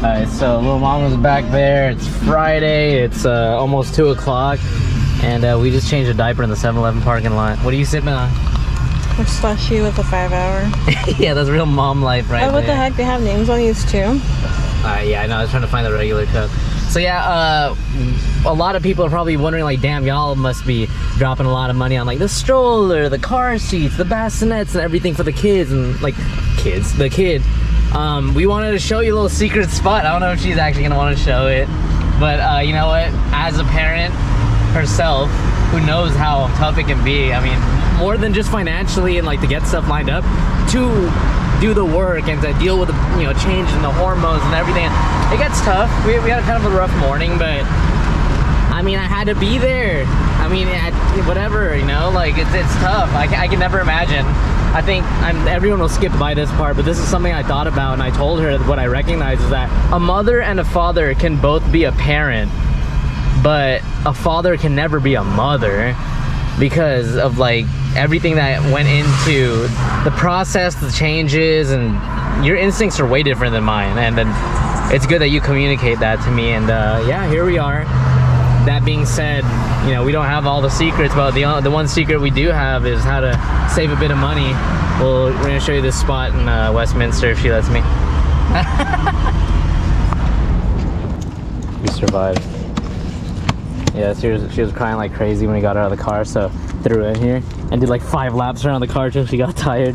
Alright, so little mama's back there. It's Friday. It's almost 2 o'clock. And we just changed a diaper in the 7-Eleven parking lot. What are you sipping on? A slushie with a 5-hour. Yeah, that's real mom life right there. Oh, what the heck? They have names on these too? Yeah, I know. I was trying to find the regular Coke. So yeah, a lot of people are probably wondering, like, damn, y'all must be dropping a lot of money on, like, the stroller, the car seats, the bassinets, and everything for the kids. And, like, the kid. We wanted to show you a little secret spot. I don't know if she's actually going to want to show it. But, you know what? As a parent herself, who knows how tough it can be. I mean, more than just financially and, like, to get stuff lined up, to do the work and to deal with the, you know, change in the hormones and everything. It gets tough. We had kind of a rough morning, but I mean, I had to be there. I mean, whatever, you know, like it's tough. I can never imagine. I think everyone will skip by this part, but this is something I thought about, and I told her what I recognize is that a mother and a father can both be a parent, but a father can never be a mother because of, like, everything that went into the process, the changes, and your instincts are way different than mine. And then it's good that you communicate that to me. And yeah, here we are. That being said, you know, we don't have all the secrets, but the one secret we do have is how to save a bit of money. We're gonna show you this spot in Westminster if she lets me. We survived. Yeah, she was crying like crazy when we got her out of the car, so threw her in here and did like 5 laps around the car till she got tired.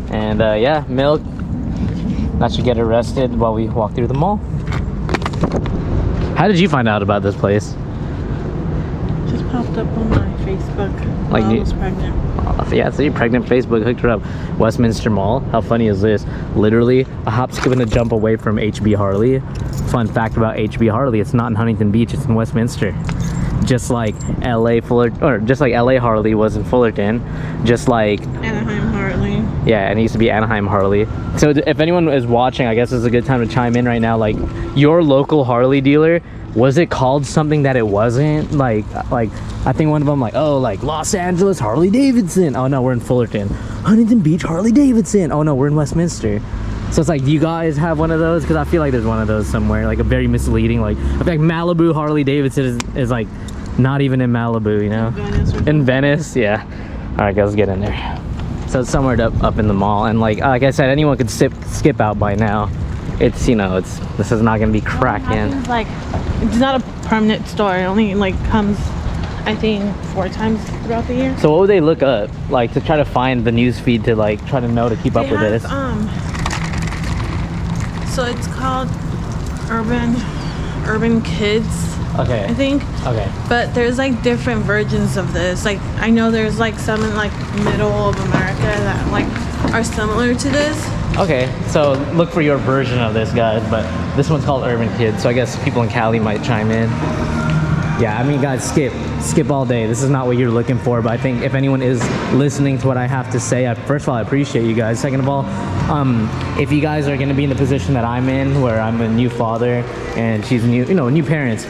And yeah, milk. That should get her rested while we walk through the mall. How did you find out about this place? Just popped up on my Facebook. Like, I was pregnant. Yeah, so you're pregnant. Facebook hooked her up. Westminster Mall. How funny is this? Literally a hop, skip, and a jump away from HB Harley. Fun fact about HB Harley: it's not in Huntington Beach. It's in Westminster. Just like LA Harley was in Fullerton. Just like Anaheim Harley. Yeah, and it used to be Anaheim Harley. So if anyone is watching, I guess this is a good time to chime in right now. Like, your local Harley dealer, was it called something that it wasn't? Like I think one of them, like, oh, like Los Angeles Harley Davidson. Oh no, we're in Fullerton. Huntington Beach Harley Davidson. Oh no, we're in Westminster. So it's like, do you guys have one of those? Because I feel like there's one of those somewhere, like a very misleading, like, I feel like Malibu Harley Davidson is like not even in Malibu, you know? In Venice, yeah. All right, guys, let's get in there. So it's somewhere up in the mall, and like I said, anyone could skip out by now. It's, you know, this is not gonna be cracking. Like, it's not a permanent store. It only like comes, I think, 4 times throughout the year. So what would they look up, like, to try to find the news feed to, like, try to know to keep up with this? So it's called Urban Kids. Okay. I think. Okay. But there's like different versions of this. Like, I know there's like some in like middle of America that like are similar to this. Okay, so look for your version of this, guys, but this one's called Urban Kids, so I guess people in Cali might chime in. Yeah, I mean, guys, skip all day. This is not what you're looking for, but I think if anyone is listening to what I have to say, first of all, I appreciate you guys. Second of all, if you guys are going to be in the position that I'm in, where I'm a new father and she's new parents,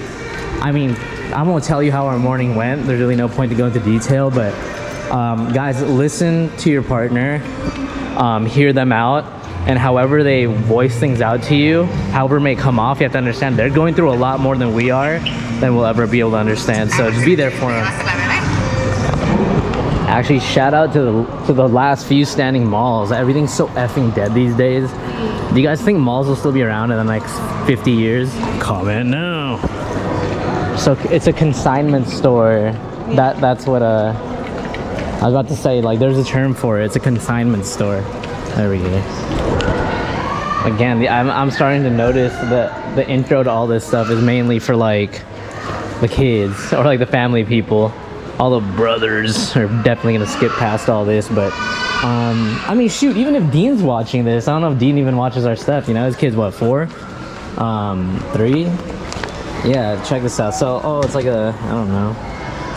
I mean, I won't tell you how our morning went. There's really no point to go into detail, but guys, listen to your partner, hear them out, and however they voice things out to you, however it may come off, you have to understand they're going through a lot more than we are, than we'll ever be able to understand. So just be there for them. Actually, shout out to the last few standing malls. Everything's so effing dead these days. Do you guys think malls will still be around in the next 50 years? Comment now. So it's a consignment store. That's what I was about to say. Like, there's a term for it. It's a consignment store. There we go. Again, I'm starting to notice that the intro to all this stuff is mainly for like the kids or like the family people. All the brothers are definitely gonna skip past all this, but I mean, shoot, even if Dean's watching this, I don't know if Dean even watches our stuff, you know. His kid's what, 4? 3? Yeah, check this out. So, oh, it's like I don't know,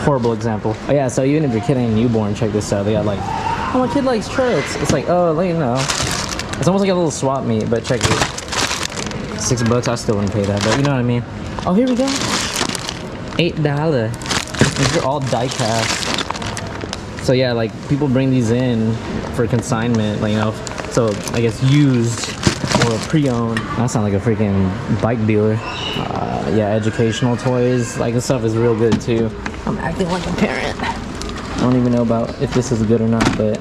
horrible example. Oh yeah, so even if your kid ain't newborn, check this out. They got like, oh, my kid likes trucks. It's like, oh, like, you know, it's almost like a little swap meet, but check this. $6, I still wouldn't pay that, but you know what I mean. Oh, here we go. $8. These are all die cast. So yeah, like, people bring these in for consignment, like, you know, so I guess used or a pre-owned. That sounds like a freaking bike dealer. Yeah, educational toys. Like, this stuff is real good too. I'm acting like a parent. I don't even know about if this is good or not, but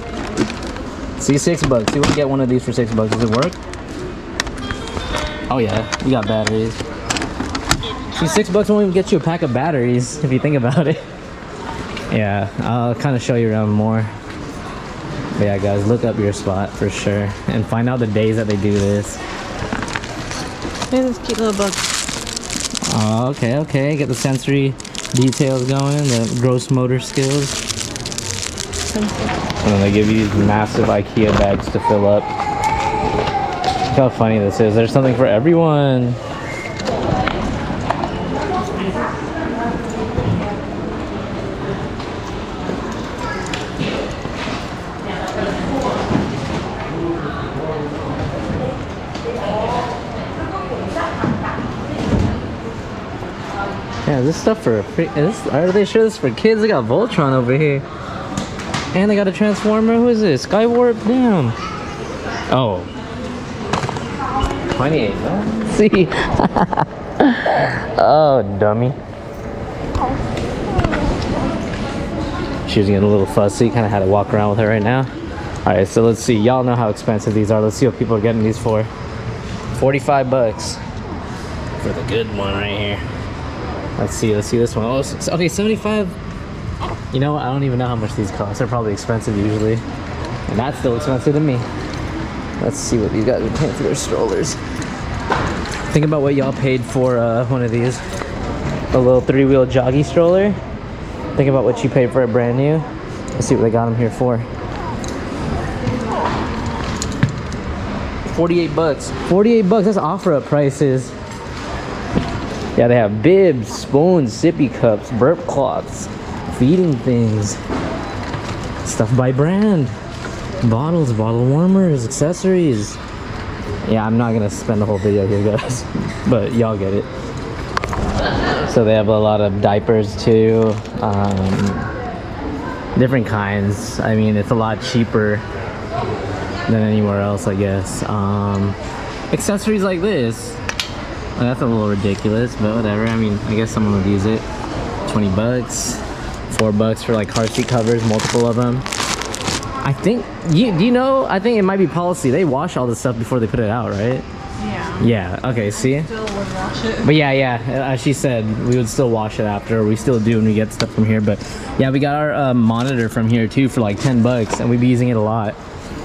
see, $6. You would get one of these for $6. Does it work? Oh yeah, you got batteries. See, $6 won't even get you a pack of batteries if you think about it. Yeah, I'll kind of show you around more. But yeah, guys, look up your spot for sure and find out the days that they do this. Look at this cute little book. Oh, okay. Get the sensory details going, the gross motor skills. And then they give you these massive IKEA bags to fill up. Look how funny this is. There's something for everyone. Yeah, is this stuff for are they sure this is for kids? They got Voltron over here. And they got a Transformer. Who is this? Skywarp? Damn. Oh. 28, huh? See? Oh, dummy. She was getting a little fussy. Kind of had to walk around with her right now. Alright, so let's see. Y'all know how expensive these are. Let's see what people are getting these for. $45 for the good one right here. Let's see this one. Oh, okay, 75. You know what? I don't even know how much these cost. They're probably expensive usually. And that's still expensive to me. Let's see what these guys are paying for their strollers. Think about what y'all paid for one of these. A little 3-wheel joggy stroller. Think about what you paid for a brand new. Let's see what they got them here for. $48. $48, that's offer-up prices. Yeah, they have bibs, spoons, sippy cups, burp cloths, feeding things, stuff by brand, bottles, bottle warmers, accessories. Yeah, I'm not gonna spend the whole video here, guys, but y'all get it. So they have a lot of diapers too, different kinds. I mean, it's a lot cheaper than anywhere else, I guess. Accessories like this. Well, that's a little ridiculous, but whatever. I mean, I guess someone would use it. $20, $4 for like car seat covers, multiple of them. I think, do you know, I think it might be policy. They wash all this stuff before they put it out, right? Yeah. Yeah, okay, see? Still would wash it. But yeah, as she said, we would still wash it after. We still do when we get stuff from here. But yeah, we got our monitor from here too for like $10, and we'd be using it a lot.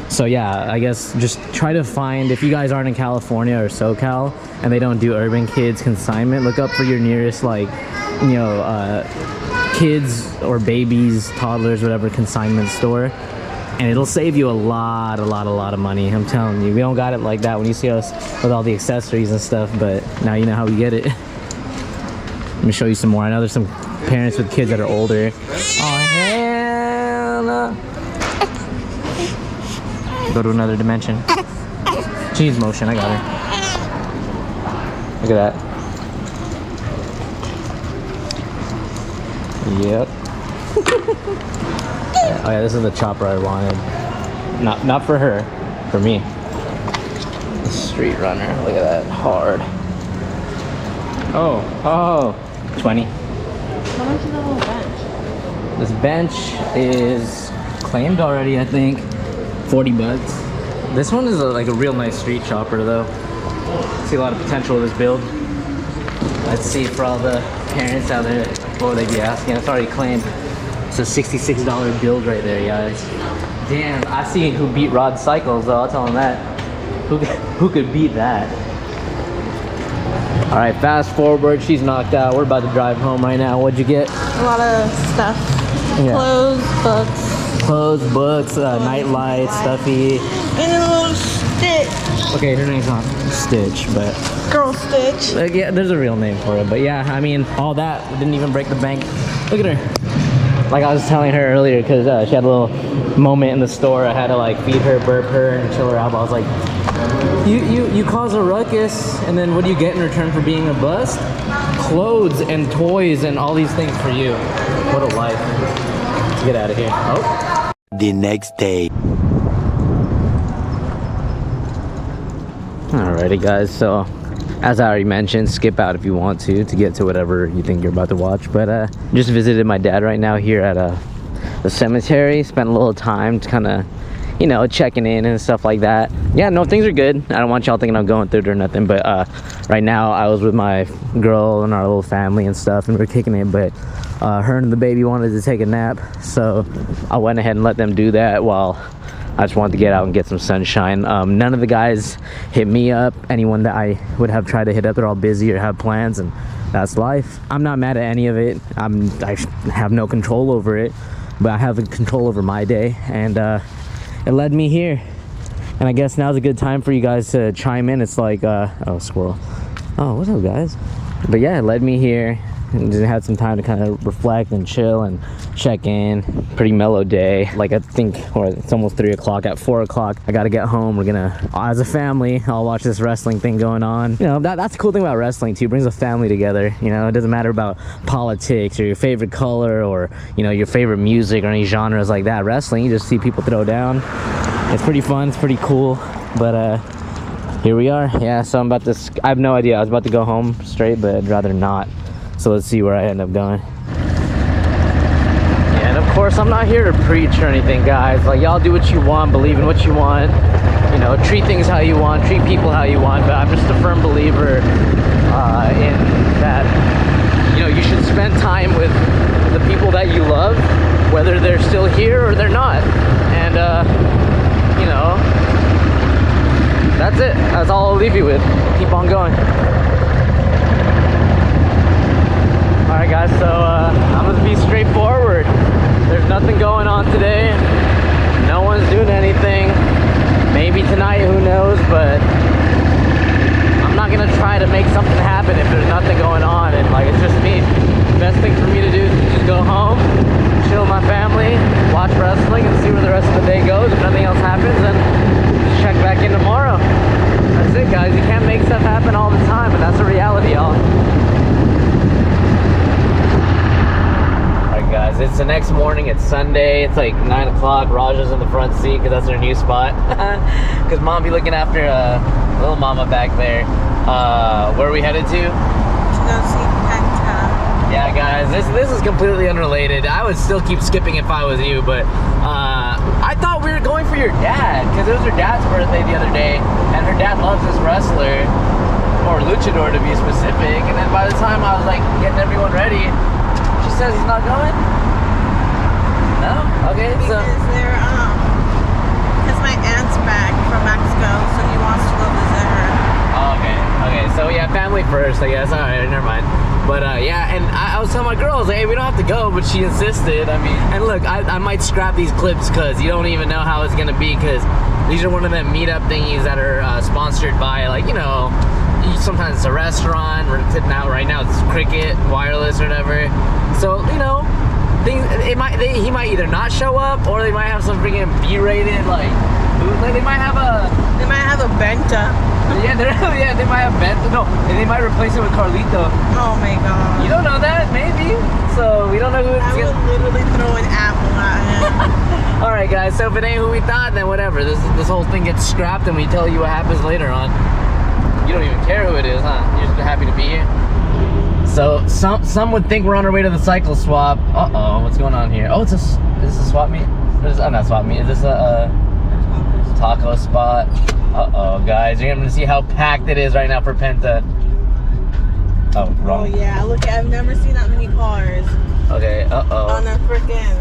So yeah, I guess just try to find, if you guys aren't in California or SoCal and they don't do Urban Kids Consignment, look up for your nearest, like, you know, kids or babies, toddlers, whatever, consignment store, and it'll save you a lot of money. I'm telling you, we don't got it like that when you see us with all the accessories and stuff, but now you know how we get it. Let me show you some more. I know there's some parents with kids that are older. Oh, hell no. Go to another dimension. She needs motion. I got her. Look at that. Yep. Oh yeah, this is the chopper I wanted. Not for her, for me. The street runner. Look at that. Hard. Oh, 20. How much is the whole bench? This bench is claimed already, I think. $40. This one is like a real nice street chopper though. See a lot of potential with this build. Let's see for all the parents out there, what would they be asking? It's already claimed. It's a $66 build right there, guys. Damn, I see who beat Rod Cycles though, I'll tell them that. Who could beat that? All right, fast forward, she's knocked out. We're about to drive home right now. What'd you get? A lot of stuff. Yeah. Clothes, books, night lights, stuffy. And a little Stitch. Okay, her name's not Stitch, but... Girl Stitch. Yeah, there's a real name for it. But yeah, I mean, all that didn't even break the bank. Look at her. Like I was telling her earlier, because she had a little moment in the store. I had to like feed her, burp her, and chill her out. But I was like, you cause a ruckus, and then what do you get in return for being a bust? Clothes and toys and all these things for you. What a life. Let's get out of here. Oh. The next day. Alrighty guys, so as I already mentioned, skip out if you want to get to whatever you think you're about to watch. But just visited my dad right now here at the cemetery. Spent a little time to kind of, you know, checking in and stuff like that. Yeah, no, things are good. I don't want y'all thinking I'm going through it or nothing, but right now I was with my girl and our little family and stuff, and we're kicking it, but her and the baby wanted to take a nap, so I went ahead and let them do that while I just wanted to get out and get some sunshine. None of the guys hit me up. Anyone that I would have tried to hit up, they're all busy or have plans, and that's life. I'm not mad at any of it. I have no control over it, but I have control over my day, and it led me here. And I guess now's a good time for you guys to chime in. It's like, oh, squirrel. Oh, what's up, guys? But yeah, it led me here. And just had some time to kind of reflect and chill and check in. Pretty mellow day. Like I think, or it's almost 3 o'clock. At 4 o'clock, I gotta get home. We're gonna, as a family, I'll watch this wrestling thing going on. You know, that's the cool thing about wrestling too. It brings a family together. You know, it doesn't matter about politics or your favorite color or, you know, your favorite music or any genres like that. Wrestling, you just see people throw down. It's pretty fun. It's pretty cool. But here we are. Yeah, so I'm about to, I have no idea. I was about to go home straight, but I'd rather not. So let's see where I end up going. Yeah, and of course I'm not here to preach or anything, guys. Like, y'all do what you want, believe in what you want, you know, treat things how you want, treat people how you want. But I'm just a firm believer in that, you know, you should spend time with the people that you love, whether they're still here or they're not. And you know, that's it. That's all I'll leave you with. Keep on going. Alright guys, so I'm gonna be straightforward. There's nothing going on today. No one's doing anything. Maybe tonight, who knows, but I'm not gonna try to make something happen if there's nothing going on and like it's just me. The best thing for me to do is just go home, chill with my family, watch wrestling and see where the rest of the day goes. If nothing else happens, then just check back in tomorrow. That's it guys, you can't make stuff happen all the time, but that's the reality, y'all. Guys, it's the next morning. It's Sunday. It's like 9 o'clock. Raja's in the front seat because that's her new spot. Because mom be looking after little mama back there. Where are we headed to? To go see Penta. Yeah, guys, this is completely unrelated. I would still keep skipping if I was you, but I thought we were going for your dad because it was her dad's birthday the other day, and her dad loves this wrestler, or luchador to be specific. And then by the time I was like getting everyone ready, says he's not going? No? Okay, so because they're because my aunt's back from Mexico, so he wants to go visit her. Oh, okay, so yeah, family first, I guess. Alright, never mind. But yeah, and I was telling my girl, I was like, hey, we don't have to go, but she insisted. I mean, and look, I might scrap these clips because you don't even know how it's gonna be, because these are one of them meetup thingies that are sponsored by, like, you know, sometimes it's a restaurant. We're sitting out right now, it's Cricket Wireless or whatever. So, you know, things, he might either not show up, or they might have some freaking B-rated, like they might have a Benta. Yeah, they might have Benta. No, and they might replace it with Carlito. Oh my god. You don't know that, maybe. So we don't know who it's I would literally throw an apple at him. All right, guys. So if it ain't who we thought, then whatever. This whole thing gets scrapped, and we tell you what happens later on. You don't even care who it is, huh? You're just happy to be here. So some would think we're on our way to the cycle swap. Uh-oh, what's going on here? Oh, is this a swap meet? Not swap meet. Is this a taco spot? Uh-oh, guys, you're gonna see how packed it is right now for Penta. Oh, wrong. Oh yeah, look, I've never seen that many cars. Okay, uh-oh. On a freaking,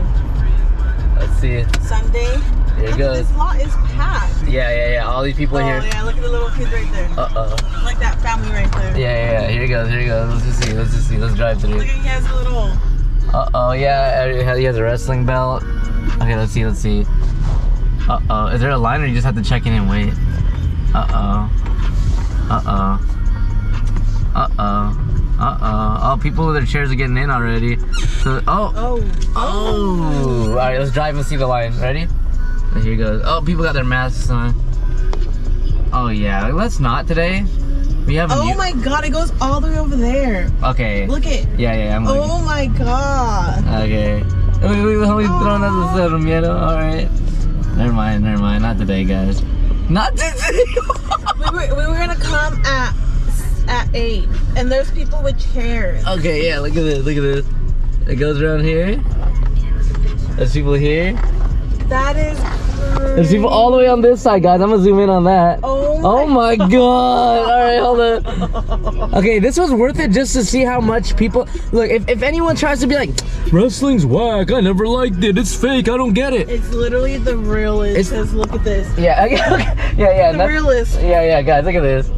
let's see. Sunday. Here it goes. This lot is packed. Yeah. All these people here. Oh yeah, look at the little kids right there. Uh-oh. Like that family right there. Yeah. Here it goes. Let's just see. Let's drive through. Look at, he has a little. Uh-oh, yeah, he has a wrestling belt. Okay, let's see. Uh-oh, is there a line or you just have to check in and wait? Uh-oh. Oh, people with their chairs are getting in already. So, oh. All right, let's drive and see the line. Ready? Here goes. Oh, people got their masks on. Oh yeah, let's not today. We have. Oh my god, it goes all the way over there. Okay. Look it. Yeah, I'm looking. Oh my god. Okay. Wait, throwing out the miedo. All right. Never mind. Not today, guys. Not today. we were gonna 8, and there's people with chairs. Okay, yeah, look at this, look at this. It goes around here. There's people here. That is crazy. There's people all the way on this side, guys. I'm gonna zoom in on that. Oh my god. Alright, hold on. Okay, this was worth it just to see how much people... Look, if anyone tries to be like, wrestling's whack, I never liked it, it's fake, I don't get it. It's literally the realest. Because look at this. Yeah, okay. Yeah. The realest. Yeah, guys, look at this.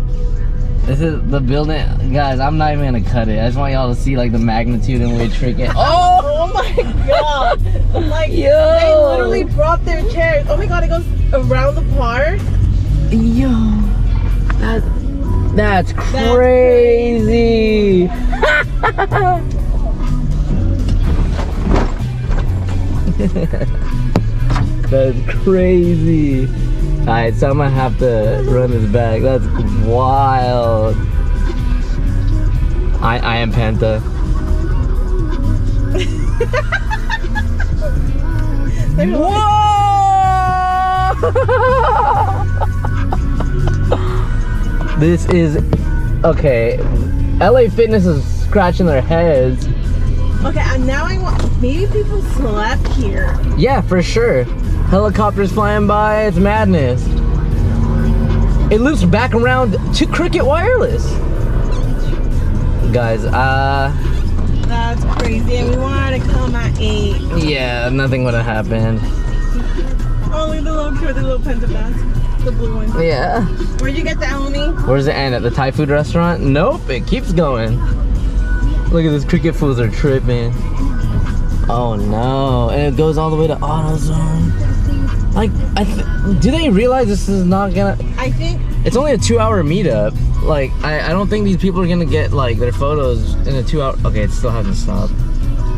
This is the building. Guys, I'm not even gonna cut it. I just want y'all to see like the magnitude and which freaking... Oh my god. Like, yo, they literally brought their chairs. Oh my god, it goes around the park. Yo, that's crazy. That's crazy. Alright, so I'm gonna have to run this back. That's wild. I am Panta. Whoa! This is okay. LA Fitness is scratching their heads. Okay, and now I want. Maybe people slept here. Yeah, for sure. Helicopters flying by, it's madness. It loops back around to Cricket Wireless. Guys, that's crazy. And we wanted to come at 8. yeah, nothing would have happened. Only the little penta bats. The blue one. Yeah. Where'd you get that, homie? Where's it end? At the Thai food restaurant? Nope, it keeps going. Look at this, Cricket fools are tripping. Oh no, and it goes all the way to AutoZone. Like, do they realize this is not gonna... I think... It's only a 2-hour meetup. Like, I don't think these people are gonna get, like, their photos in a 2-hour... Okay, it still hasn't stopped.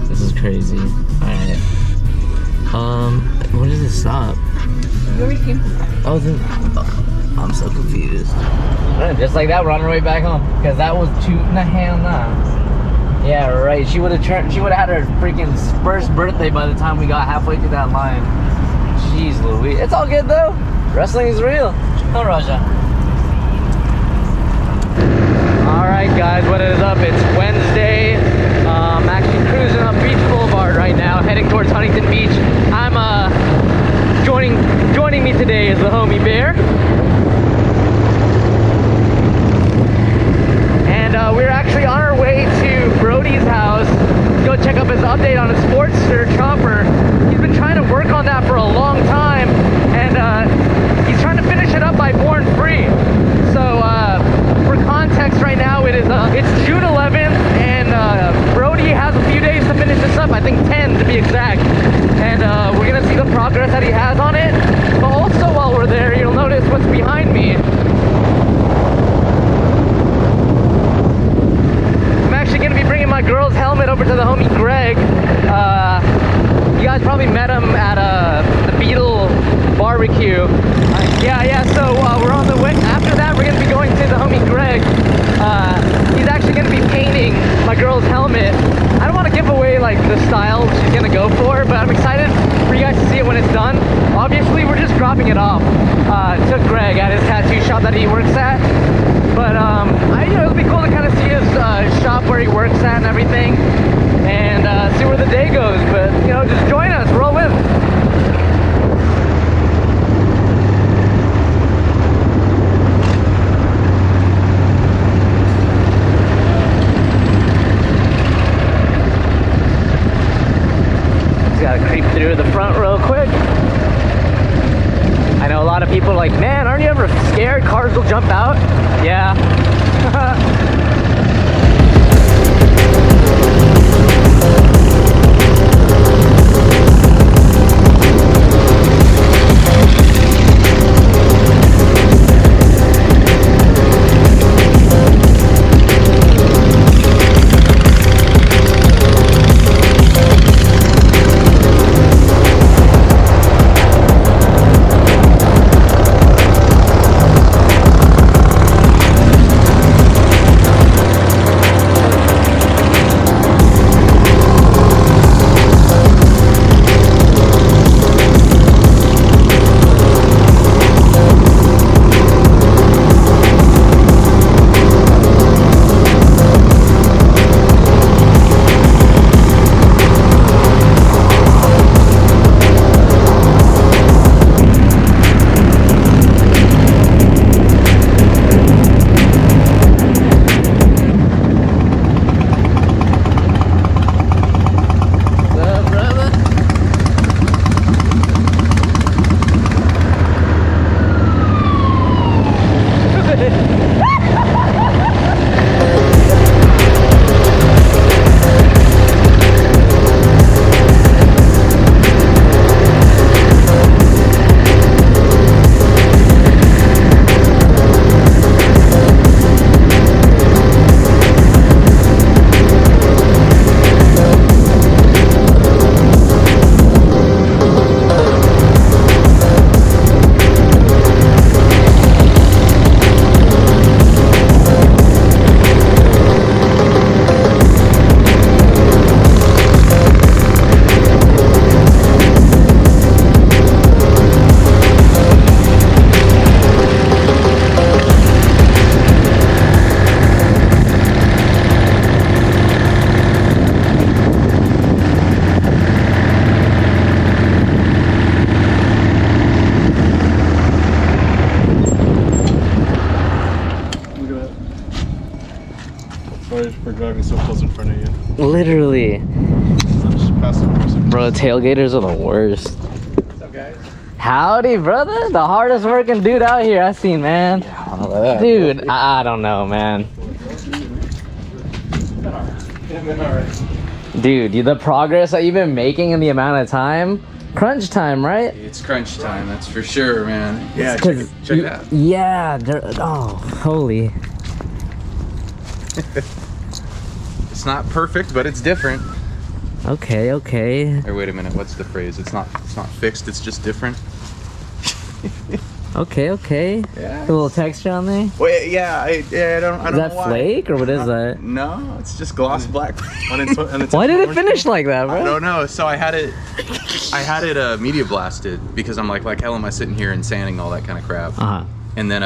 This is crazy. Alright. When does it stop? You already came from that. Oh, then... Oh, I'm so confused. Just like that, we're on our way back home. Because that was too... Nah, hell nah. Yeah, right. She would have had her freaking first birthday by the time we got halfway through that line. Jeez Louise. It's all good though. Wrestling is real. No, Raja. Alright guys, what is up? It's Wednesday. I'm actually cruising up Beach Boulevard right now, heading towards Huntington Beach. I'm joining me today is the homie Bear. And we're actually on our way to Brody's house to go check up his update on his Sportster chopper. He's been trying to work on that for a long time, and he's trying to finish it up by Born Free. So for context right now, it's June 11th, and Brody has a few days to finish this up, I think 10 to be exact. And we're gonna see the progress that he has on it. But also while we're there, you'll notice what's behind me. Going to be bringing my girl's helmet over to the homie Greg. You guys probably met him at the Beetle barbecue. So we're on the way. After that, we're going to be going to the homie Greg. He's actually going to be painting my girl's helmet. I don't want to give away like the style she's going to go for, but I'm excited for you guys to see it when it's done. Obviously, we're just dropping it off to Greg at his tattoo shop that he works at. But it'll be cool to kind of see his shop where he works at and everything, and see where the day goes. But just join us, roll with. Just gotta creep through the front real quick. I know a lot of people are like, man, aren't you ever scared cars will jump out? Sorry for driving so close in front of you. Literally. Just pass it over. Bro, tailgaters are the worst. What's up, guys? Howdy, brother. The hardest working dude out here I seen, man. Yeah, Dude, I don't know, man. Dude, the progress that you've been making in the amount of time. Crunch time, right? It's crunch time, that's for sure, man. Yeah, check it out. Yeah, oh, holy. It's not perfect, but it's different. Okay, okay. Or wait a minute, what's the phrase? It's not fixed, it's just different. Okay, okay. Yeah. A little texture on there. Is Wait, yeah, I don't know that why. flake or what is that? No, it's just gloss black. Why did it finish like that, bro? I don't know. So I had it media blasted because I'm like hell am I sitting here and sanding all that kind of crap. Uh-huh. And then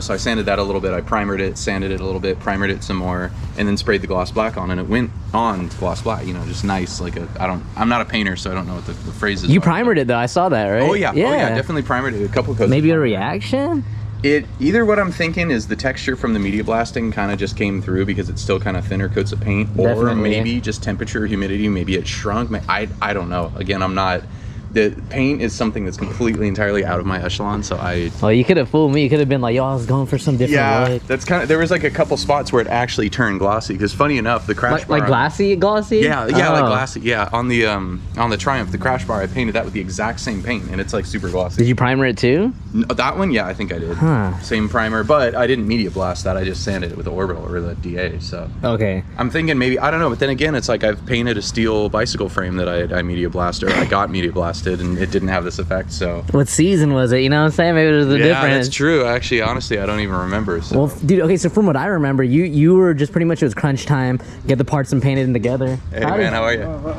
so I sanded that a little bit. I primered it, sanded it a little bit, primered it some more, and then sprayed the gloss black on, and it went on gloss black. Just nice. I'm not a painter, so I don't know what the phrase is. You primered it though. I saw that, right? Oh yeah, definitely primered it. A couple coats. Maybe a reaction? Either what I'm thinking is the texture from the media blasting kind of just came through because it's still kind of thinner coats of paint, or Definitely. maybe just temperature, humidity. Maybe it shrunk. I don't know. Again, I'm not. The paint is something that's completely entirely out of my echelon, so Well, you could have fooled me. You could have been like, yo, I was going for some different look. that's kind of. There was like a couple spots where it actually turned glossy. Because funny enough, the crash bar, Like glossy? yeah, like Oh. glassy. Yeah, on the Triumph, the crash bar, I painted that with the exact same paint, and it's like super glossy. Did you primer it too? That one, yeah, I think I did. Huh. Same primer, but I didn't media blast that. I just sanded it with the orbital or the DA. So Okay. I'm thinking maybe, I don't know, but then again, it's like I've painted a steel bicycle frame that I media blasted, or I got media blasted, and it didn't have this effect. So What season was it? You know what I'm saying? Maybe there's a yeah, difference. that's true. Actually, honestly, I don't even remember. So. Well, dude, okay, so from what I remember, you were just pretty much, it was crunch time, get the parts and painted them together. Hey man, how are you?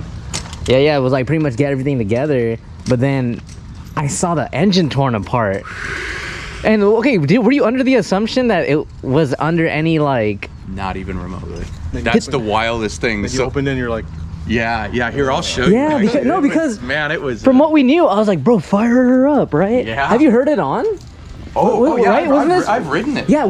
Yeah, it was like pretty much get everything together, but then I saw the engine torn apart. And okay, dude, were you under the assumption that it was under any like... Not even remotely. That's the wildest thing. You opened it and you're like, Yeah, here, I'll show you. Yeah, because man, it was from what we knew, I was like, bro, fire her up, right? Yeah. Have you heard it on? Oh, yeah, right? Wasn't this- I've ridden it. Yeah,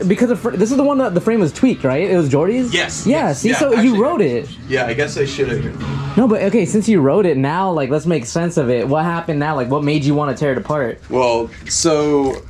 because this is the one that the frame was tweaked, right? It was Jordy's? Yes. Yeah, yes, see, yeah, so actually, you wrote it. Yeah, I guess I should have. No, but okay, since you wrote it now, like, let's make sense of it. What happened now? Like, what made you want to tear it apart? Well, so.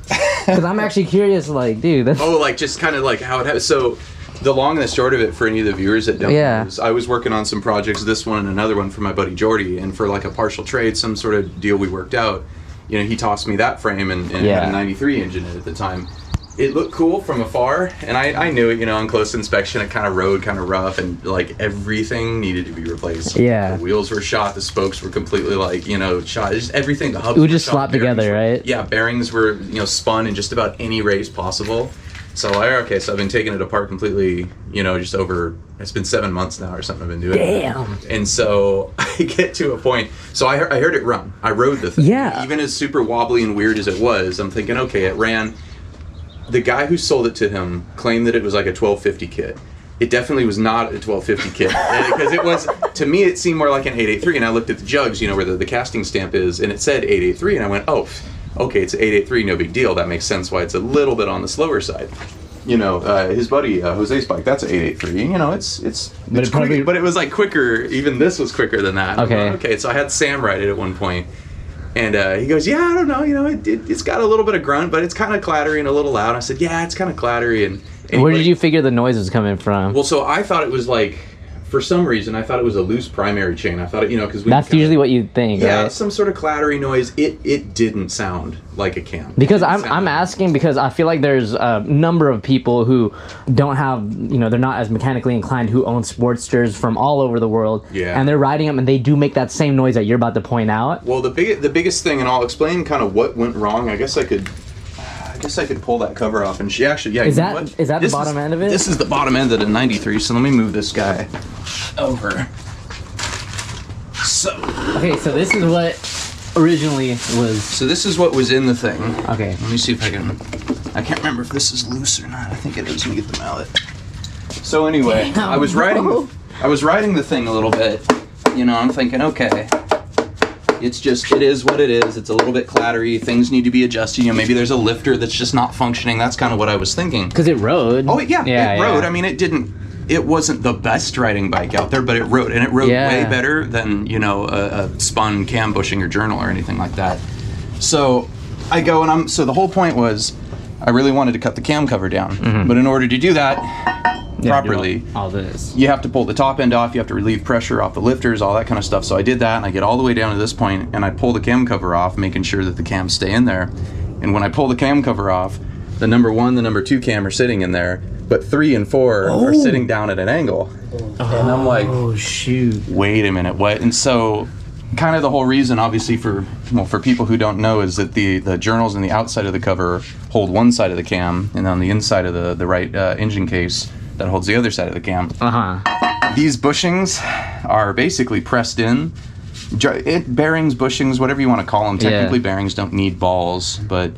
Because I'm actually curious, like, dude, that's... Oh, like, just kind of like how it happened. So, the long and the short of it, for any of the viewers that don't know, is I was working on some projects, this one and another one for my buddy Jordy, and for like a partial trade, some sort of deal we worked out, he tossed me that frame and had a 93 engine in it at the time. It looked cool from afar, and I knew it, on close inspection, it kind of rode kind of rough, and like everything needed to be replaced. Yeah. The wheels were shot, the spokes were completely like, shot, just everything, the hubs It would were just shot, slap bearings together, were- right? Yeah, bearings were, spun in just about any race possible. So so I've been taking it apart completely, just over, it's been 7 months now or something I've been doing. Damn. And so I get to a point, so I heard it run. I rode the thing. Yeah. Even as super wobbly and weird as it was, I'm thinking, okay, it ran. The guy who sold it to him claimed that it was like a 1250 kit. It definitely was not a 1250 kit, because it was, to me, it seemed more like an 883, and I looked at the jugs, where the casting stamp is, and it said 883, and I went, oh, okay, it's 883, no big deal. That makes sense why it's a little bit on the slower side. His buddy Jose's bike, that's an 883. It's quick, but it was like quicker. Even this was quicker than that. Okay. Okay. So I had Sam ride it at one point, and he goes, "Yeah, I don't know. It's got a little bit of grunt, but it's kind of clattery and a little loud." I said, "Yeah, it's kind of clattery." And Where did you figure the noise was coming from? Well, so I thought it was like. For some reason, I thought it was a loose primary chain. I thought it, because That's usually what you think, yeah, right? some sort of clattery noise. It didn't sound like a cam. Because I'm asking because I feel like there's a number of people who don't have, they're not as mechanically inclined, who own Sportsters from all over the world. Yeah. And they're riding them and they do make that same noise that you're about to point out. Well, the biggest thing, and I'll explain kind of what went wrong. I guess I could pull that cover off, and she actually, yeah. Is that the bottom end of it? This is the bottom end of the 93. So let me move this guy over. So. Okay, so this is what originally was. So this is what was in the thing. Okay. Let me see if I can. I can't remember if this is loose or not. I think it is. Let me get the mallet. So anyway, Damn, I was riding the thing a little bit. I'm thinking, okay. It is what it is. It's a little bit clattery. Things need to be adjusted. Maybe there's a lifter that's just not functioning. That's kind of what I was thinking. Because it rode. Oh, yeah, it rode. Yeah. I mean, it didn't it wasn't the best riding bike out there, but it rode, and it rode way better than, you know, a spun cam bushing or journal or anything like that. So I go and so the whole point was I really wanted to cut the cam cover down, but in order to do that properly, all this, you have to pull the top end off, you have to relieve pressure off the lifters, all that kind of stuff. So I did that, and I get all the way down to this point, and I pull the cam cover off, making sure that the cams stay in there. And when I pull the cam cover off, the number 1, the number 2 cam are sitting in there, but 3 and 4 are sitting down at an angle. And I'm like, oh shoot, wait a minute, what? And so kind of the whole reason, obviously, for people who don't know, is that the journals on the outside of the cover hold one side of the cam, and on the inside of the right engine case, that holds the other side of the cam. These bushings are basically pressed in. Bearings, bushings, whatever you want to call them. Technically, bearings don't need balls, but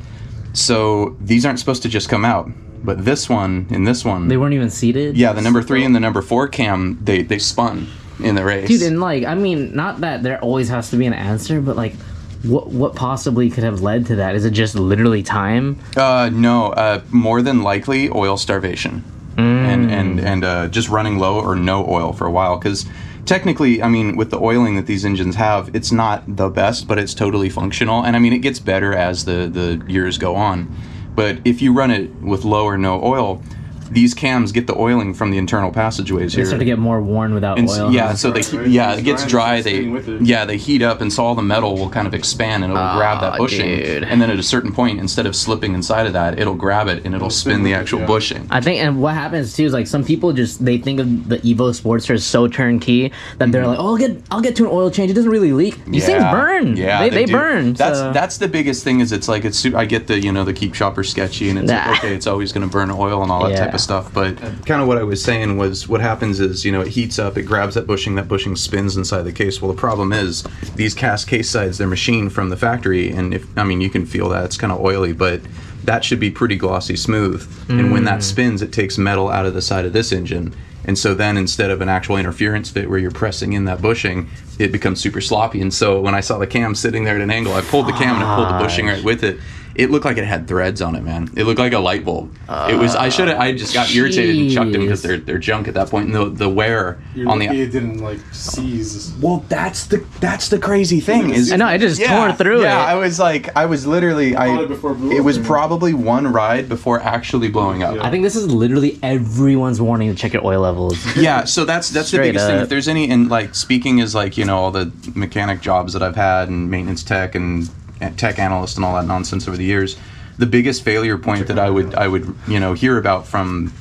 so these aren't supposed to just come out. But this one, they weren't even seated. Yeah, the number 3 and the number 4 cam, they spun in the race. Dude, and like, I mean, not that there always has to be an answer, but like, what possibly could have led to that? Is it just literally time? No, more than likely oil starvation. And just running low or no oil for a while, because technically, I mean, with the oiling that these engines have, it's not the best, but it's totally functional, and I mean, it gets better as the years go on. But if you run it with low or no oil, these cams get the oiling from the internal passageways here. They start to get more worn without oil. Yeah, so it gets dry. They heat up, and so all the metal will kind of expand, and it'll grab that bushing. Dude. And then at a certain point, instead of slipping inside of that, it'll grab it and it'll spin the actual bushing. I think, and what happens too is like some people they think of the Evo Sportster as so turnkey that they're like, oh, I'll get to an oil change. It doesn't really leak. These things burn. Yeah, they burn. That's the biggest thing. Is it's like I get the the keep shopper sketchy, and it's like, okay, it's always going to burn oil and all that type of stuff, but kind of what I was saying was what happens is, it heats up, it grabs that bushing spins inside the case. Well, the problem is these cast case sides, they're machined from the factory, and you can feel that it's kind of oily, but that should be pretty glossy smooth. And when that spins, it takes metal out of the side of this engine. And so then instead of an actual interference fit where you're pressing in that bushing, it becomes super sloppy. And so when I saw the cam sitting there at an angle, I pulled the cam and I pulled the bushing right with it. It looked like it had threads on it, man. It looked like a light bulb. It was. I just got irritated and chucked them because they're junk at that point. And the wear on the. It didn't seize. Well, that's the crazy thing is. I know, I just tore through it. Yeah, I was literally. It was probably one ride before actually blowing up. I think this is literally everyone's warning to check your oil levels. Yeah, so that's the biggest thing. If there's any, and speaking as all the mechanic jobs that I've had and maintenance tech and tech analyst and all that nonsense over the years, the biggest failure point that I would hear about from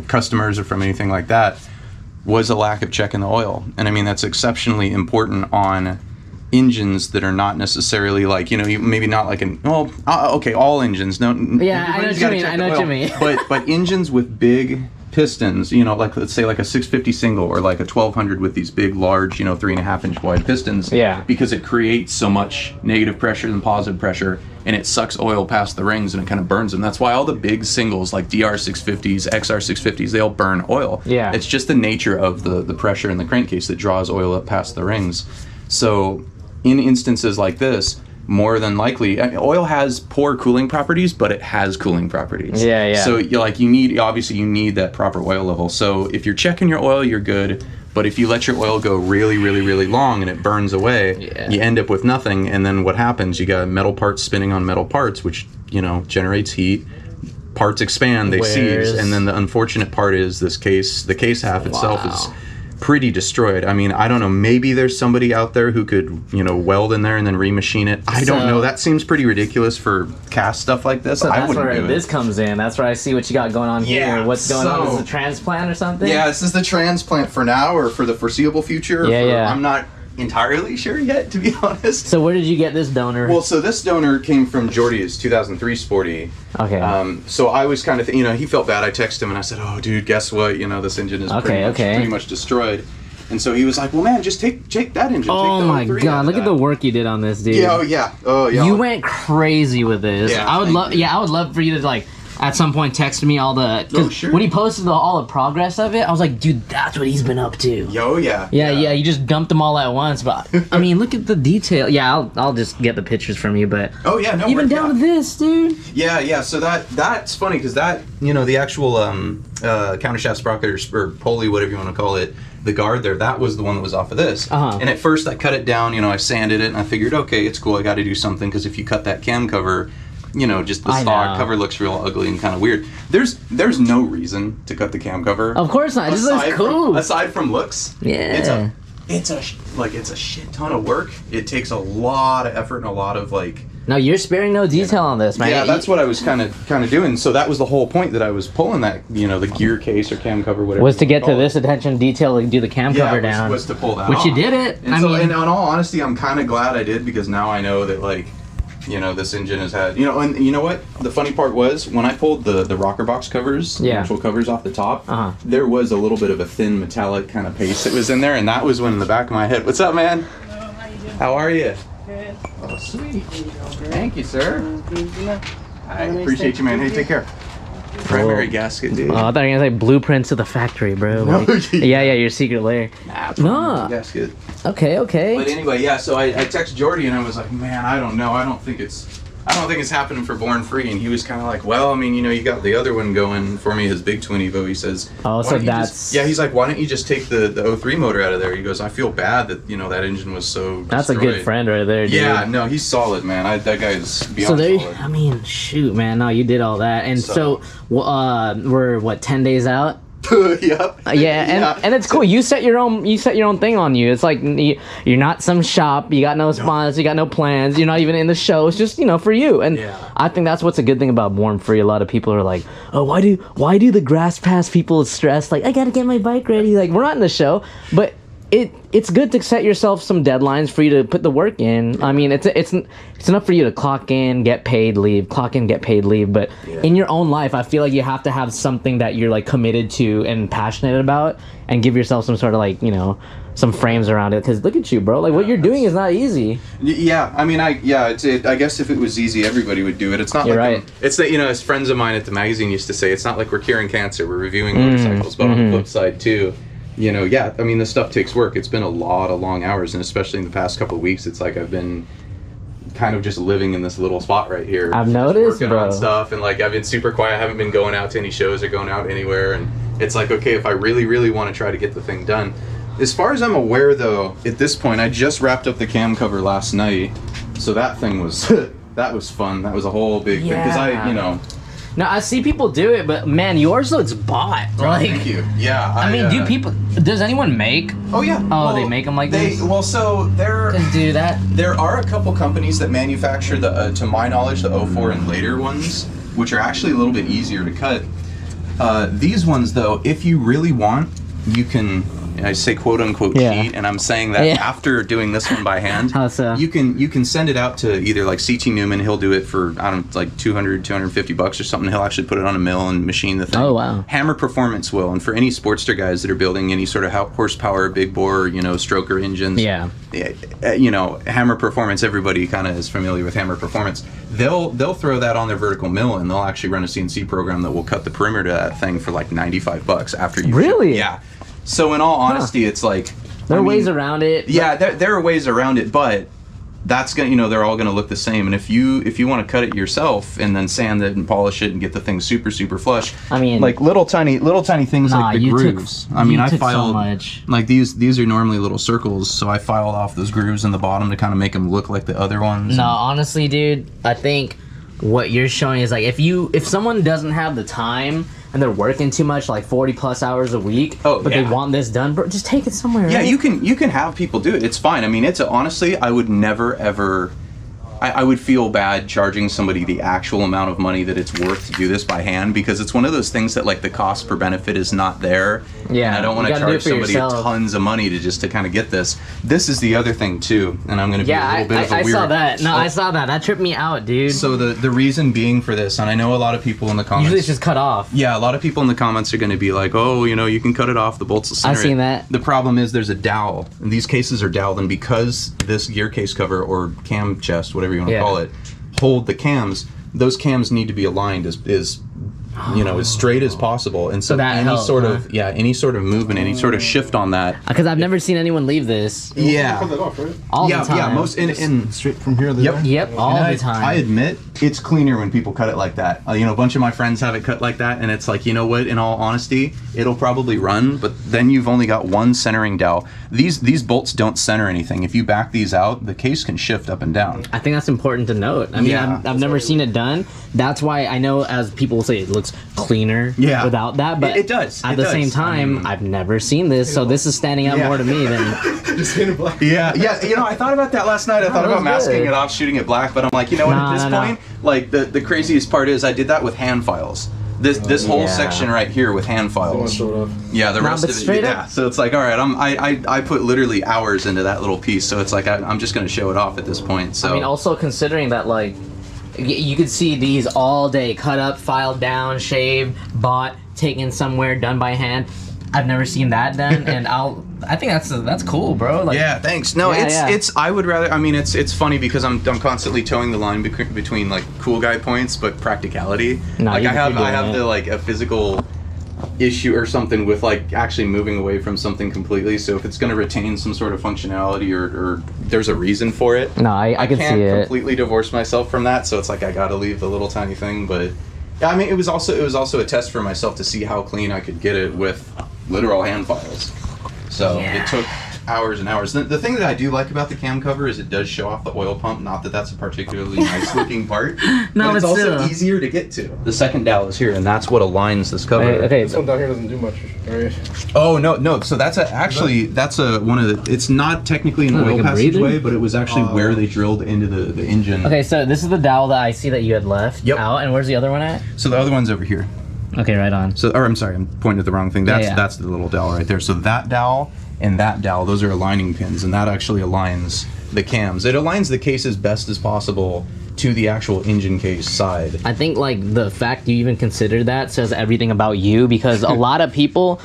customers or from anything like that was a lack of checking the oil. And I mean, that's exceptionally important on engines that are not necessarily maybe not like all engines. No, yeah, I know what you mean. But engines with big pistons, let's say like a 650 single or like a 1200 with these big, large, 3.5 inch wide pistons. Yeah. Because it creates so much negative pressure and positive pressure, and it sucks oil past the rings and it kind of burns them. That's why all the big singles like DR650s, XR650s, they all burn oil. Yeah. It's just the nature of the pressure in the crankcase that draws oil up past the rings. So in instances like this, more than likely, oil has poor cooling properties, but it has cooling properties. Yeah. So you need that proper oil level. So if you're checking your oil, you're good. But if you let your oil go really, really, really long and it burns away, you end up with nothing. And then what happens? You got metal parts spinning on metal parts, which generates heat. Parts expand, they seize, and then the unfortunate part is the case half itself is pretty destroyed. I mean, I don't know, maybe there's somebody out there who could weld in there and then remachine it. I don't know, that seems pretty ridiculous for cast stuff like this. So I that's wouldn't where do this comes in. That's where I see what you got going on here. What's going on? Is this a transplant or something? Yeah, this is the transplant for now or for the foreseeable future. I'm not entirely sure yet, to be honest. So where did you get this donor? Well, so this donor came from Jordy's 2003 Sporty. Okay. So I was kind of, he felt bad. I texted him and I said, "Oh, dude, guess what? This engine is pretty much destroyed." And so he was like, "Well, man, just take that engine." Oh my god! Look at the work you did on this, dude. Yeah, oh yeah. You went crazy with this. Yeah, I would love for you to at some point texted me all the. Sure. When he posted all the progress of it, I was like, dude, that's what he's been up to. Yeah. You just dumped them all at once, but I mean, look at the detail. Yeah, I'll just get the pictures from you, but even down to this, dude. Yeah. So that's funny because that, you know, the actual countershaft sprocket or pulley, whatever you want to call it, the guard there, that was the one that was off of this. And at first I cut it down, you know, I sanded it, and I figured, okay, it's cool, I got to do something, because if you cut that cam cover, you know, just the stock cover looks real ugly and kind of weird. There's no reason to cut the cam cover. Of course not. It just looks cool. Aside from looks. Yeah. It's a shit ton of work. It takes a lot of effort and a lot of like. No, you're sparing no detail on this, man. Yeah, that's what I was kind of doing. So that was the whole point that I was pulling that, you know, the gear case or cam cover, whatever. Was to get to this attention detail and do the cam cover down. Was to pull that Which off. You did it. And and in all honesty, I'm kind of glad I did, because now I know that, like, you know, this engine has had, you know, and you know what? The funny part was, when I pulled the rocker box covers, the actual covers off the top, there was a little bit of a thin metallic kind of paste that was in there, and that was when in the back of my head, what's up, man? Hello, how you doing? How are you? Good. Oh, sweet. There you go, bro. Thank you, sir. I Have a nice appreciate day. you, man. Hey, take care. Primary gasket, dude. Oh, I thought you were gonna say blueprints of the factory, bro. No, Like, yeah, your secret lair. Nah, gasket. Okay. But anyway, yeah. So I texted Jordy and I was like, man, I don't know. I don't think it's happening for Born Free. And he was kind of like, well, I mean, you know, you got the other one going for me, his big twin Evo. He says, oh, so that's he's like, why don't you just take the 03 motor out of there? He goes, I feel bad that, you know, that engine was so that's destroyed. a good friend right there, dude. Yeah, no, he's solid, man. That guy is beyond solid. I mean, shoot, man. No, you did all that, and so we're what 10 days out. Yep. And it's cool. You set your own thing on you. It's like you're not some shop. You got no sponsors. You got no plans. You're not even in the show. It's just, you know, for you. And I think that's what's a good thing about Born Free. A lot of people are like, oh, why do the grass pass people stress? Like, I gotta get my bike ready. Like, we're not in the show, but it's good to set yourself some deadlines for you to put the work in. I mean, it's enough for you to clock in, get paid, leave, clock in, get paid, leave. But in your own life, I feel like you have to have something that you're like committed to and passionate about, and give yourself some sort of, like, you know, some frames around it. Because look at you, bro. Like, what you're doing is not easy. Yeah, I mean, I guess if it was easy, everybody would do it. It's not You're like right. It's that, you know, as friends of mine at the magazine used to say, it's not like we're curing cancer, we're reviewing motorcycles. But on the flip side too, you know, yeah, I mean, this stuff takes work. It's been a lot of long hours, and especially in the past couple of weeks, it's like I've been kind of just living in this little spot right here. I've noticed, working bro. on stuff, and like I've been super quiet. I haven't been going out to any shows or going out anywhere, and it's like, okay, if I really, really want to try to get the thing done. As far as I'm aware, though, at this point, I just wrapped up the cam cover last night, so that thing was that was fun. That was a whole big thing, because you know. Now, I see people do it, but man, yours looks bought. Like, thank you. Yeah. I mean, does anyone make? Oh yeah. Oh, well, they make them like this? Well, so there. Do that. There are a couple companies that manufacture the, to my knowledge, the 04 and later ones, which are actually a little bit easier to cut. These ones, though, if you really want, you can. I say quote unquote cheat, and I'm saying that after doing this one by hand. How so? You can send it out to either like CT Newman. He'll do it for, I don't know, like $250 or something. He'll actually put it on a mill and machine the thing. Oh wow. Hammer Performance will, and for any Sportster guys that are building any sort of horsepower, big bore, you know, stroker engines. Yeah. You know, Hammer Performance. Everybody kind of is familiar with Hammer Performance. They'll throw that on their vertical mill, and they'll actually run a CNC program that will cut the perimeter of that thing for like $95 after you. Really? Yeah. So in all honesty, it's like there are ways around it. Yeah, there are ways around it, but that's gonna, you know, they're all gonna look the same. And if you want to cut it yourself and then sand it and polish it and get the thing super super flush, I mean, like little tiny things like the grooves. I mean, I filed so much. like these are normally little circles, so I filed off those grooves in the bottom to kind of make them look like the other ones. No, honestly, dude, I think what you're showing is like if someone doesn't have the time and they're working too much, like 40 plus hours a week, but they want this done, bro, just take it somewhere. Yeah, right? you can have people do it. It's fine. I mean, honestly, I would never ever. I would feel bad charging somebody the actual amount of money that it's worth to do this by hand, because it's one of those things that like the cost per benefit is not there. Yeah, and I don't want to charge somebody tons of money to kind of get this. This is the other thing too, and I'm going to be a little bit of a weird. I saw that. No, I saw that. That tripped me out, dude. So the reason being for this, and I know a lot of people in the comments. Usually it's just cut off. Yeah, a lot of people in the comments are going to be like, oh, you know, you can cut it off. The bolts will center I've seen that. The problem is there's a dowel, and these cases are doweled, and because this gear case cover or cam chest, whatever you want to call it, hold the cams, those cams need to be aligned as straight as possible. And so that any helps, sort huh? of any sort of movement, any sort of shift on that. Because I've never seen anyone leave this. Yeah. Cut that off, right? All the time. Yeah, most and Straight from here to Yep. there? Yep, all the time. I admit it's cleaner when people cut it like that. A bunch of my friends have it cut like that, and it's like, you know what? In all honesty, it'll probably run, but then you've only got one centering dowel. These bolts don't center anything. If you back these out, the case can shift up and down. I think that's important to note. I mean, Yeah. I've never seen it done. That's why I know, as people say, it looks cleaner without that. But It does. At It the does. same time, I've never seen this, so this is standing out more to me than. Just in black. Yeah. I thought about that last night. I thought that about was masking good. it off, shooting it black, but I'm like, you know what? At this No. point, like the craziest part is I did that with hand files. This whole Yeah. section right here with hand I want files. to show it off. Yeah, the Nah, rest but of it. straight Yeah, up- so it's like, all right, I put literally hours into that little piece, so it's like I'm just gonna show it off at this point. So I mean, also considering that, like, you could see these all day, cut up, filed down, shaved, bought, taken somewhere, done by hand. I've never seen that done, and I think that's cool, bro. Like, yeah, thanks. No, Yeah, it's I would rather. I mean, it's funny because I'm constantly towing the line between like cool guy points, but practicality. No, like you're I doing have it. the like a physical issue or something with like actually moving away from something completely. So if it's going to retain some sort of functionality or there's a reason for it, No, I can can't see it. completely divorce myself from that. So it's like I got to leave the little tiny thing. But yeah, I mean, it was also a test for myself to see how clean I could get it with literal hand files. So Yeah. it took hours and hours. The thing that I do like about the cam cover is it does show off the oil pump. Not that that's a particularly nice looking part, No, but it's but also still. easier to get to. The second dowel is here, and that's what aligns this cover. Okay, This one down here doesn't do much, right? Oh no! So that's one of the. It's not technically an Oh, like oil a breather? passageway, but it was actually where they drilled into the engine. Okay, so this is the dowel that I see that you had left Yep. out, and where's the other one at? So the other one's over here. Okay, right on. So, or I'm sorry, I'm pointing at the wrong thing. That's Yeah. that's the little dowel right there. So that dowel and that dowel, those are aligning pins, and that actually aligns the cams. It aligns the case as best as possible to the actual engine case side. I think like the fact you even consider that says everything about you, because a lot of people,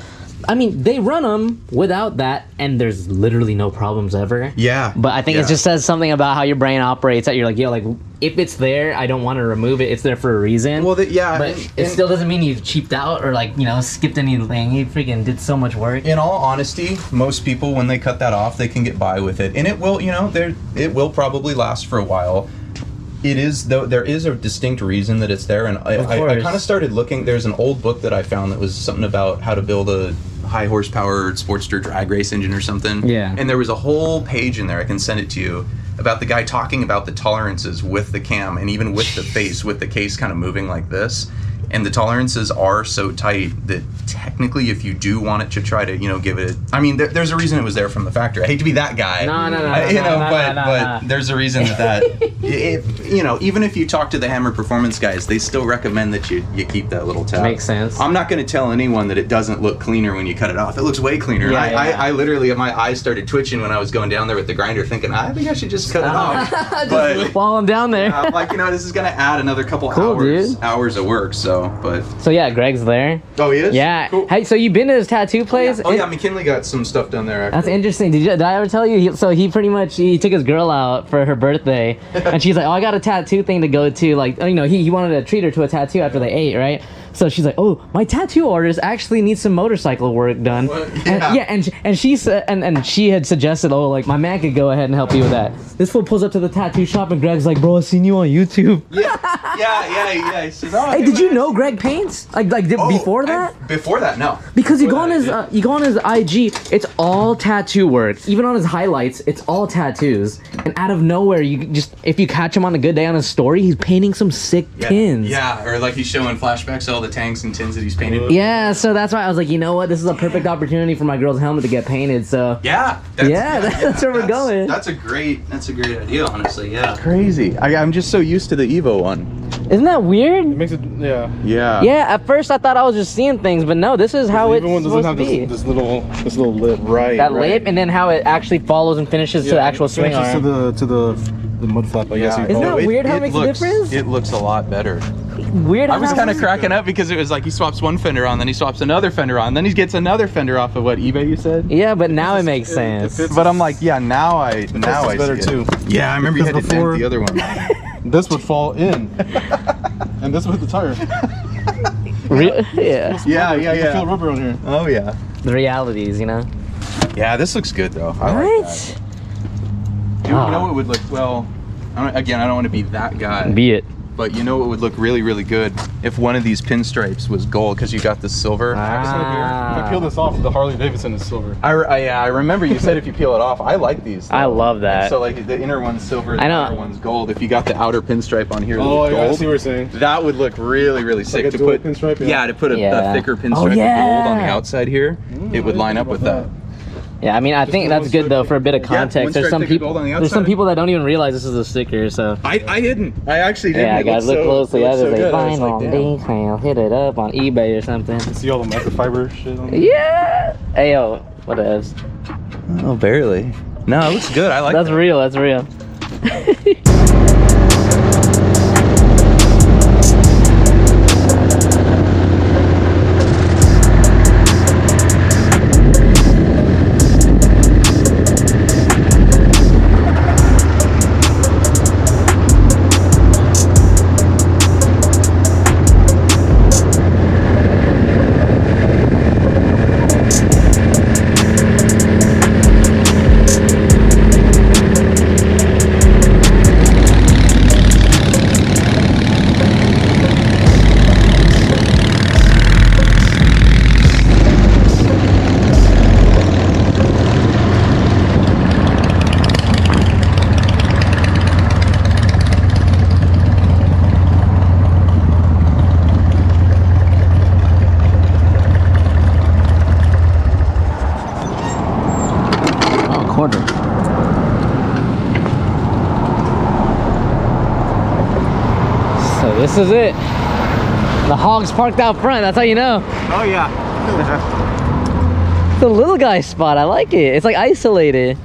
I mean, they run them without that, and there's literally no problems ever. Yeah. But I think it just says something about how your brain operates. That you're like, yo, like if it's there, I don't want to remove it. It's there for a reason. Well, yeah. but it still doesn't mean you cheaped out or like skipped anything. You freaking did so much work. In all honesty, most people when they cut that off, they can get by with it, and it will. It will probably last for a while. It is, though, there is a distinct reason that it's there, and I kind of started looking. There's an old book that I found that was something about how to build a high horsepower Sportster drag race engine or something. Yeah. And there was a whole page in there, I can send it to you, about the guy talking about the tolerances with the cam and even with the face, with the case kind of moving like this. And the tolerances are so tight that technically, if you do want it to try to, give it, I mean, there's a reason it was there from the factory. I hate to be that guy. But there's a reason that even if you talk to the Hammer Performance guys, they still recommend that you keep that little tab. Makes sense. I'm not going to tell anyone that it doesn't look cleaner when you cut it off. It looks way cleaner. Yeah, I literally, my eyes started twitching when I was going down there with the grinder, thinking, I think I should just cut it off. But While I'm down there. I'm like, this is going to add another couple Cool, dude. hours of work. But So yeah, Greg's there. oh, he is. Yeah. Cool. Hey, so you've been to his tattoo place? Oh yeah, McKinley got some stuff down there. Actually. That's interesting. Did I ever tell you? He pretty much he took his girl out for her birthday, and she's like, "Oh, I got a tattoo thing to go to." Like, he wanted to treat her to a tattoo after they ate, right? So she's like, "Oh, my tattoo artist actually needs some motorcycle work done." And she said, and she had suggested, "Oh, like my man could go ahead and help you with that." This fool pulls up to the tattoo shop, and Greg's like, "Bro, I seen you on YouTube." Yeah. He says, oh, Hey, did you know Greg paints? Before that? Before that, no. Because you Before go on his IG, it's all tattoo work. Even on his highlights, it's all tattoos. And out of nowhere, if you catch him on a good day on his story, he's painting some sick tins. Yeah, or like he's showing flashbacks of all the tanks and tins that he's painted. Yeah, so that's why I was like, you know what? This is a perfect opportunity for my girl's helmet to get painted. So Yeah. That's where we're going. That's a great idea, honestly. Yeah. Crazy. I'm just so used to the Evo one. Isn't that weird? It makes it, yeah. Yeah. Yeah, at first I thought I was just seeing things, but no, this is how it's Even one doesn't supposed have to be. this little lip. Right. That lip, and then how it actually follows and finishes to the actual swing arm. To the mud flap, I guess. Isn't that weird how it makes a difference? It looks a lot better. Weird. I was kind of cracking up because it was like he swaps one fender on, then he swaps another fender on, then he gets another fender off of what eBay you said. Yeah, but now it makes sense. But I'm like, yeah, now I see better it. too. Yeah, I remember you had to Because before- dent the other one. this would fall in, and this was the tire. Yeah. Yeah, You can feel rubber on here. Oh yeah. The realities, you know. Yeah, this looks good though. I like that. Dude, you know what would look well? I don't want to be that guy. Be it. But you know what would look really, really good if one of these pinstripes was gold because you got the silver. If I peel this off, the Harley Davidson is silver. I remember you said if you peel it off. I like these. Though. I love that. And so like the inner one's silver, the I know. outer one's gold. If you got the outer pinstripe on here, that was Yeah, I gold, see what you're saying. that would look really, really sick a to dual put. pinstripe, to put a thicker pinstripe Oh, of yeah. gold on the outside here. It would line up with that. Yeah, I mean, I think that's good though for a bit of context. There's some people. There's some people that don't even realize this is a sticker. So. I didn't. I actually didn't. Yeah, guys, look closely. That is a good. vinyl decal. Hit it up on eBay or something. See all the microfiber shit on there? Yeah. Hey yo, whatevs. Oh, barely. No, it looks good. I like That's that. real. That's real. Quarter. So this is it. The hog's parked out front. That's how you know. Oh yeah. It's a little guy spot. I like it. It's like isolated.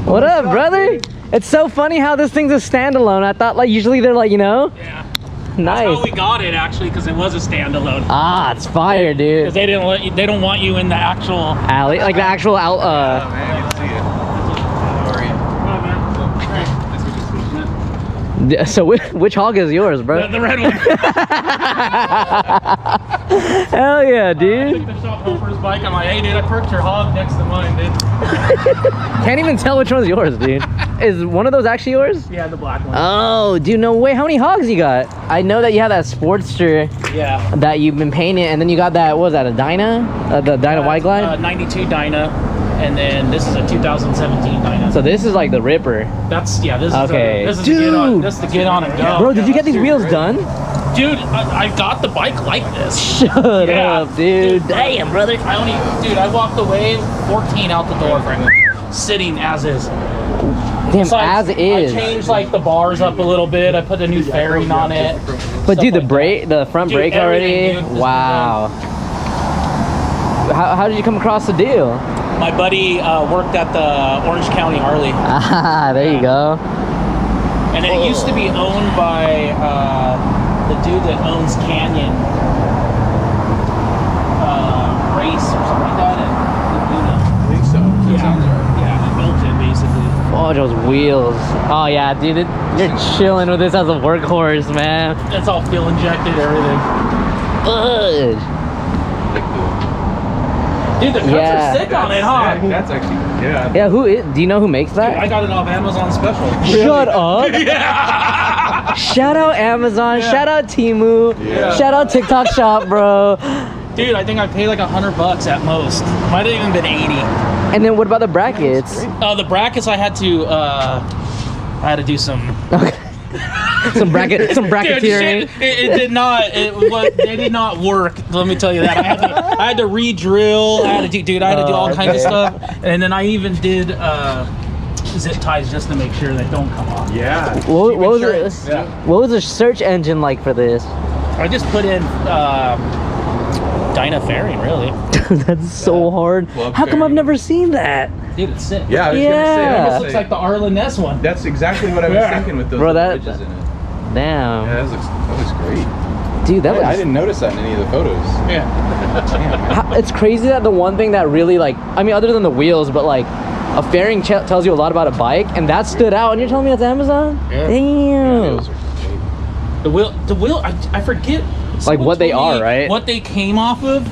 What up, brother? It's so funny how this thing's a standalone. I thought like usually they're like, you know. Yeah. Nice. That's how we got it actually, because it was a standalone. Ah, it's fire, dude. Because they didn't let you, they don't want you in the actual. Alley, like the actual out. Man, I can see it. So which hog is yours, bro? The red one. Hell yeah, I dude. took the shop home for his bike. I'm like, hey, dude, I parked your hog next to mine, dude. Can't even tell which one's yours, dude. Is one of those actually yours? Yeah, the black one. Oh, dude, no way. How many hogs you got? I know that you have that Sportster Yeah. that you've been painting, and then you got that, what was that, a Dyna? The Dyna White Glide? 92 Dyna, and then this is a 2017 Dyna. So this is like the Ripper. That's, yeah, this Okay. is the get on, this is the get on and go. Bro, did you get these wheels done? Dude, I got the bike like this. Shut Yeah. up, dude. Damn, brother. I walked away 14 out the door, sitting as is. Damn, So as it is. I changed like the bars up a little bit. I put a new fairing on it. But dude, the like brake, the front Dude, brake everything, already. dude, this Wow. How did you come across the deal? My buddy worked at the Orange County Harley, Ah, there you go. and it used to be owned by the dude that owns Canyon Race or something like that in Laguna. I think so. Yeah, they built it basically. Oh, those wheels. Oh yeah, dude, you're chilling with this as a workhorse, man. It's all fuel injected, everything. Ugh. Dude, the cuts Yeah. are sick on it, huh? That's actually, yeah. Yeah, do you know who makes Dude, I that? got it off Amazon special. Shut up. Yeah. Shout out Amazon, shout out Temu, Yeah. shout out TikTok Shop, bro. Dude, I think I paid like $100 at most. Might have even been 80. And then what about the brackets? The brackets I had to do some. some bracketeering. Dude, shit, it did not. They did not work. Let me tell you that. I had to re-drill. I had to do all kinds of stuff. And then I even did zip ties just to make sure they don't come off. Yeah. What was insurance. it? What was the search engine like for this? I just put in Dyna fairing, really. That's so hard. Love How come I've fairing. never seen that? Dude, it's sick. Yeah, I was Yeah. gonna say. I was It gonna looks say, like the Arlen Ness one. that's exactly what I was Yeah. thinking with those Bro, little that- ridges in it. Damn. Yeah, that looks great. Dude, that I was... didn't notice that in any of the photos. Yeah. Damn, man. It's crazy that the one thing that really like, I mean, other than the wheels, but like a fairing tells you a lot about a bike, and that stood out. And you're telling me that's Amazon? Yeah. Damn. The wheel. I forget. Like someone what they told me are, right? What they came off of.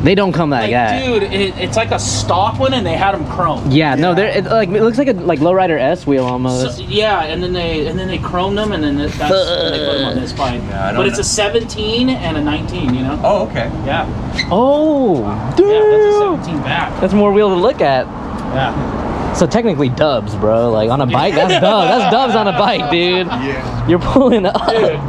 They don't come like that. Dude, it's like a stock one, and they had them chrome. Yeah, no, it looks like a lowrider S wheel almost. So, yeah, and then they chromed them, and then that's when they put them on this bike. Yeah, but it's a 17 and a 19, you know? Oh, okay. Yeah. Oh, dude. Yeah, that's a 17 back. That's more wheel to look at. Yeah. So technically dubs, bro. Like on a bike, that's dubs. That's dubs on a bike, dude. Yeah. You're pulling up. Dude.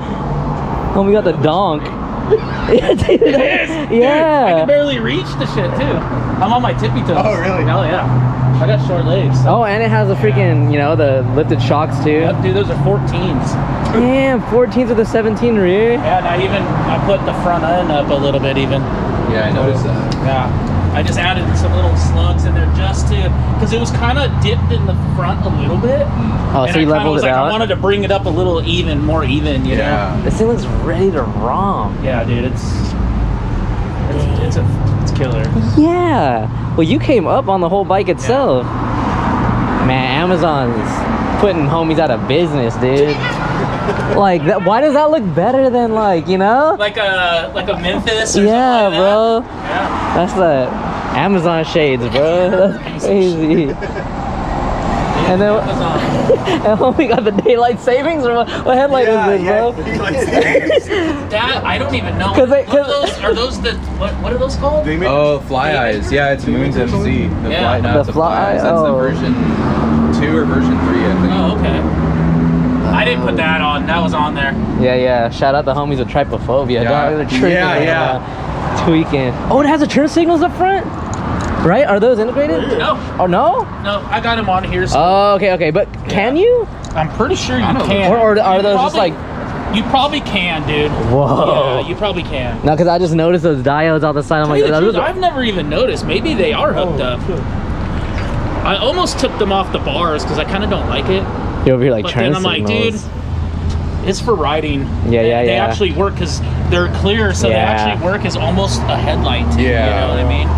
Oh, we got the donk. Yeah, dude. It is. Dude, I Yeah. can barely reach the shit too. I'm on my tippy toes. Oh, really? Hell yeah. I got short legs. So. Oh, and it has a freaking, you know, the lifted shocks too. Yep, dude, those are 14s. Damn, 14s with a 17 rear. Yeah, and I put the front end up a little bit even. Yeah, I noticed that. Yeah. I just added some little slugs in there just to, because it was kind of dipped in the front a little bit. Oh, and so you I kinda leveled was it like, out? I wanted to bring it up a little more even, you know? Yeah. This thing looks ready to romp. Yeah, dude, it's killer. Yeah. Well, you came up on the whole bike itself. Man, Amazon's putting homies out of business, dude. Like, why does that look better than, like, you know? Like a Memphis or Yeah, something like bro. that. Yeah. That's the Amazon shades, bro. That's crazy. And then, Amazon. and when we got the daylight savings, or what headlight is this, bro? That I don't even know. 'Cause Are those the what are those called? They make Oh, Fly Eyes. Yeah, it's Moon's MC. The Yeah. Fly, no, The it's a Fly- Fly Eyes. That's the oh. version 2 or version 3, I think. Oh, okay. I didn't put that on. That was on there. Yeah. Shout out the homies with trypophobia. Yeah. Dog, they're tripping Yeah, right yeah. now. Tweaking. Oh, it has a turn signals up front? Right? Are those integrated? No, Oh, no? no, I got them on here. So Oh, okay. But can you? I'm pretty sure you I don't know. can. Or are You those just probably- like... You probably can, dude. Whoa. Yeah, you probably can. No, because I just noticed those diodes on the side. I'm Tell you like, the those truth, are- I've never even noticed. Maybe they are hooked up. I almost took them off the bars because I kind of don't like it. you're over here like But turn then I'm like, dude, signals. it's for riding. Yeah, They yeah. actually work because they're clear, so they Yeah. actually work as almost a headlight too. Yeah. You know what I mean?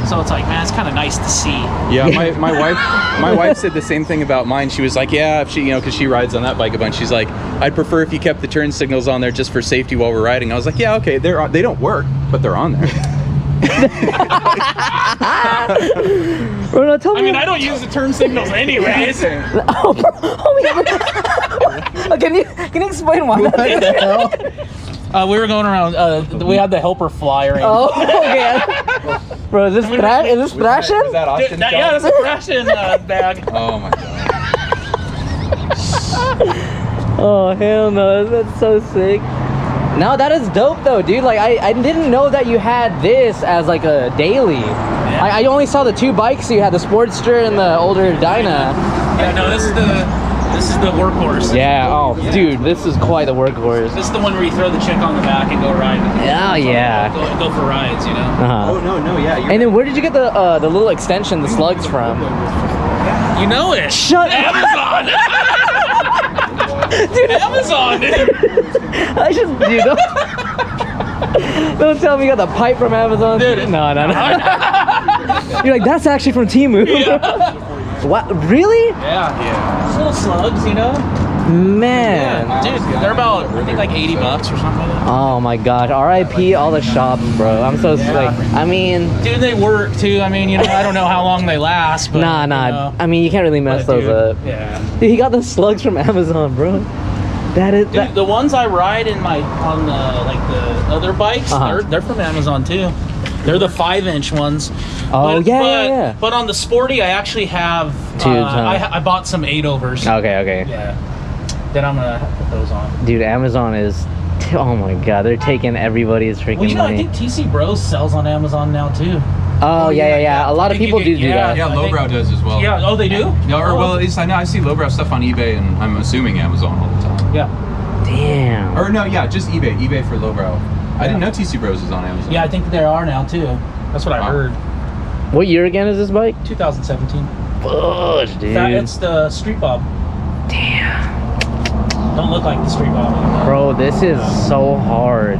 So it's like, man, it's kind of nice to see. Yeah, my wife said the same thing about mine. She was like, yeah, if she, you know, because she rides on that bike a bunch. She's like, I'd prefer if you kept the turn signals on there just for safety while we're riding. I was like, yeah, okay, they don't work, but they're on there. Bro, no, tell me. I mean, I don't use the turn signals anyways. Oh, bro. Oh, can you explain why? We were going around. We had the helper fly right. Oh, okay. Bro, is this thrashing? Was that Austin? Yeah, that's a Russian bag. Oh my god. Oh, hell no. That's so sick. No, that is dope though, dude. Like, I didn't know that you had this as like a daily. I only saw the 2 bikes. So you had the Sportster and the older Dyna. Yeah, no, this is the workhorse. Yeah. Oh, dude, this is quite the workhorse. This is the one where you throw the chick on the back and go ride. Oh, yeah. Go for rides, you know. Uh-huh. no, yeah. And then where did you get the little extension, the slugs from? You know it. Shut up. Amazon. Dude, Amazon, dude. I just, dude, don't tell me you got the pipe from Amazon. Dude, No. You're like, that's actually from Temu. What? Really? Yeah. Just little slugs, you know. Man. Dude, they're about I think like $80 or something like that. Oh my gosh. R.I.P. all the shops, bro. I'm so like. I mean. Dude, they work too. I mean, you know, I don't know how long they last, but Nah. You know, I mean, you can't really mess but those dude, up. Yeah. Dude, he got the slugs from Amazon, bro. That is. Dude, the ones I ride on the other bikes, Uh-huh. they're from Amazon too. They're the 5-inch ones. Oh, yeah. But on the Sporty, I actually have Tubes, huh? I bought some 8-overs. Okay. Yeah. Then I'm gonna put those on. Dude, Amazon is. Oh my god, they're taking everybody's freaking Well, you know, I money. think TC Bros sells on Amazon now too. Oh yeah. A lot of I think people you do get- that. Yeah, I Lowbrow think- does as well. Yeah. Oh, they do. Yeah, or well, at least I see Lowbrow stuff on eBay, and I'm assuming Amazon all the time. Yeah. Damn. Or no, yeah, just eBay. eBay for Lowbrow. I didn't know TC Bros is on Amazon. Yeah, I think there are now too. That's what I Wow. heard. What year again is this bike? 2017. Fudge, dude. It's the Street Bob. Damn. Don't look like the Street Bob anymore. Bro, this is so hard.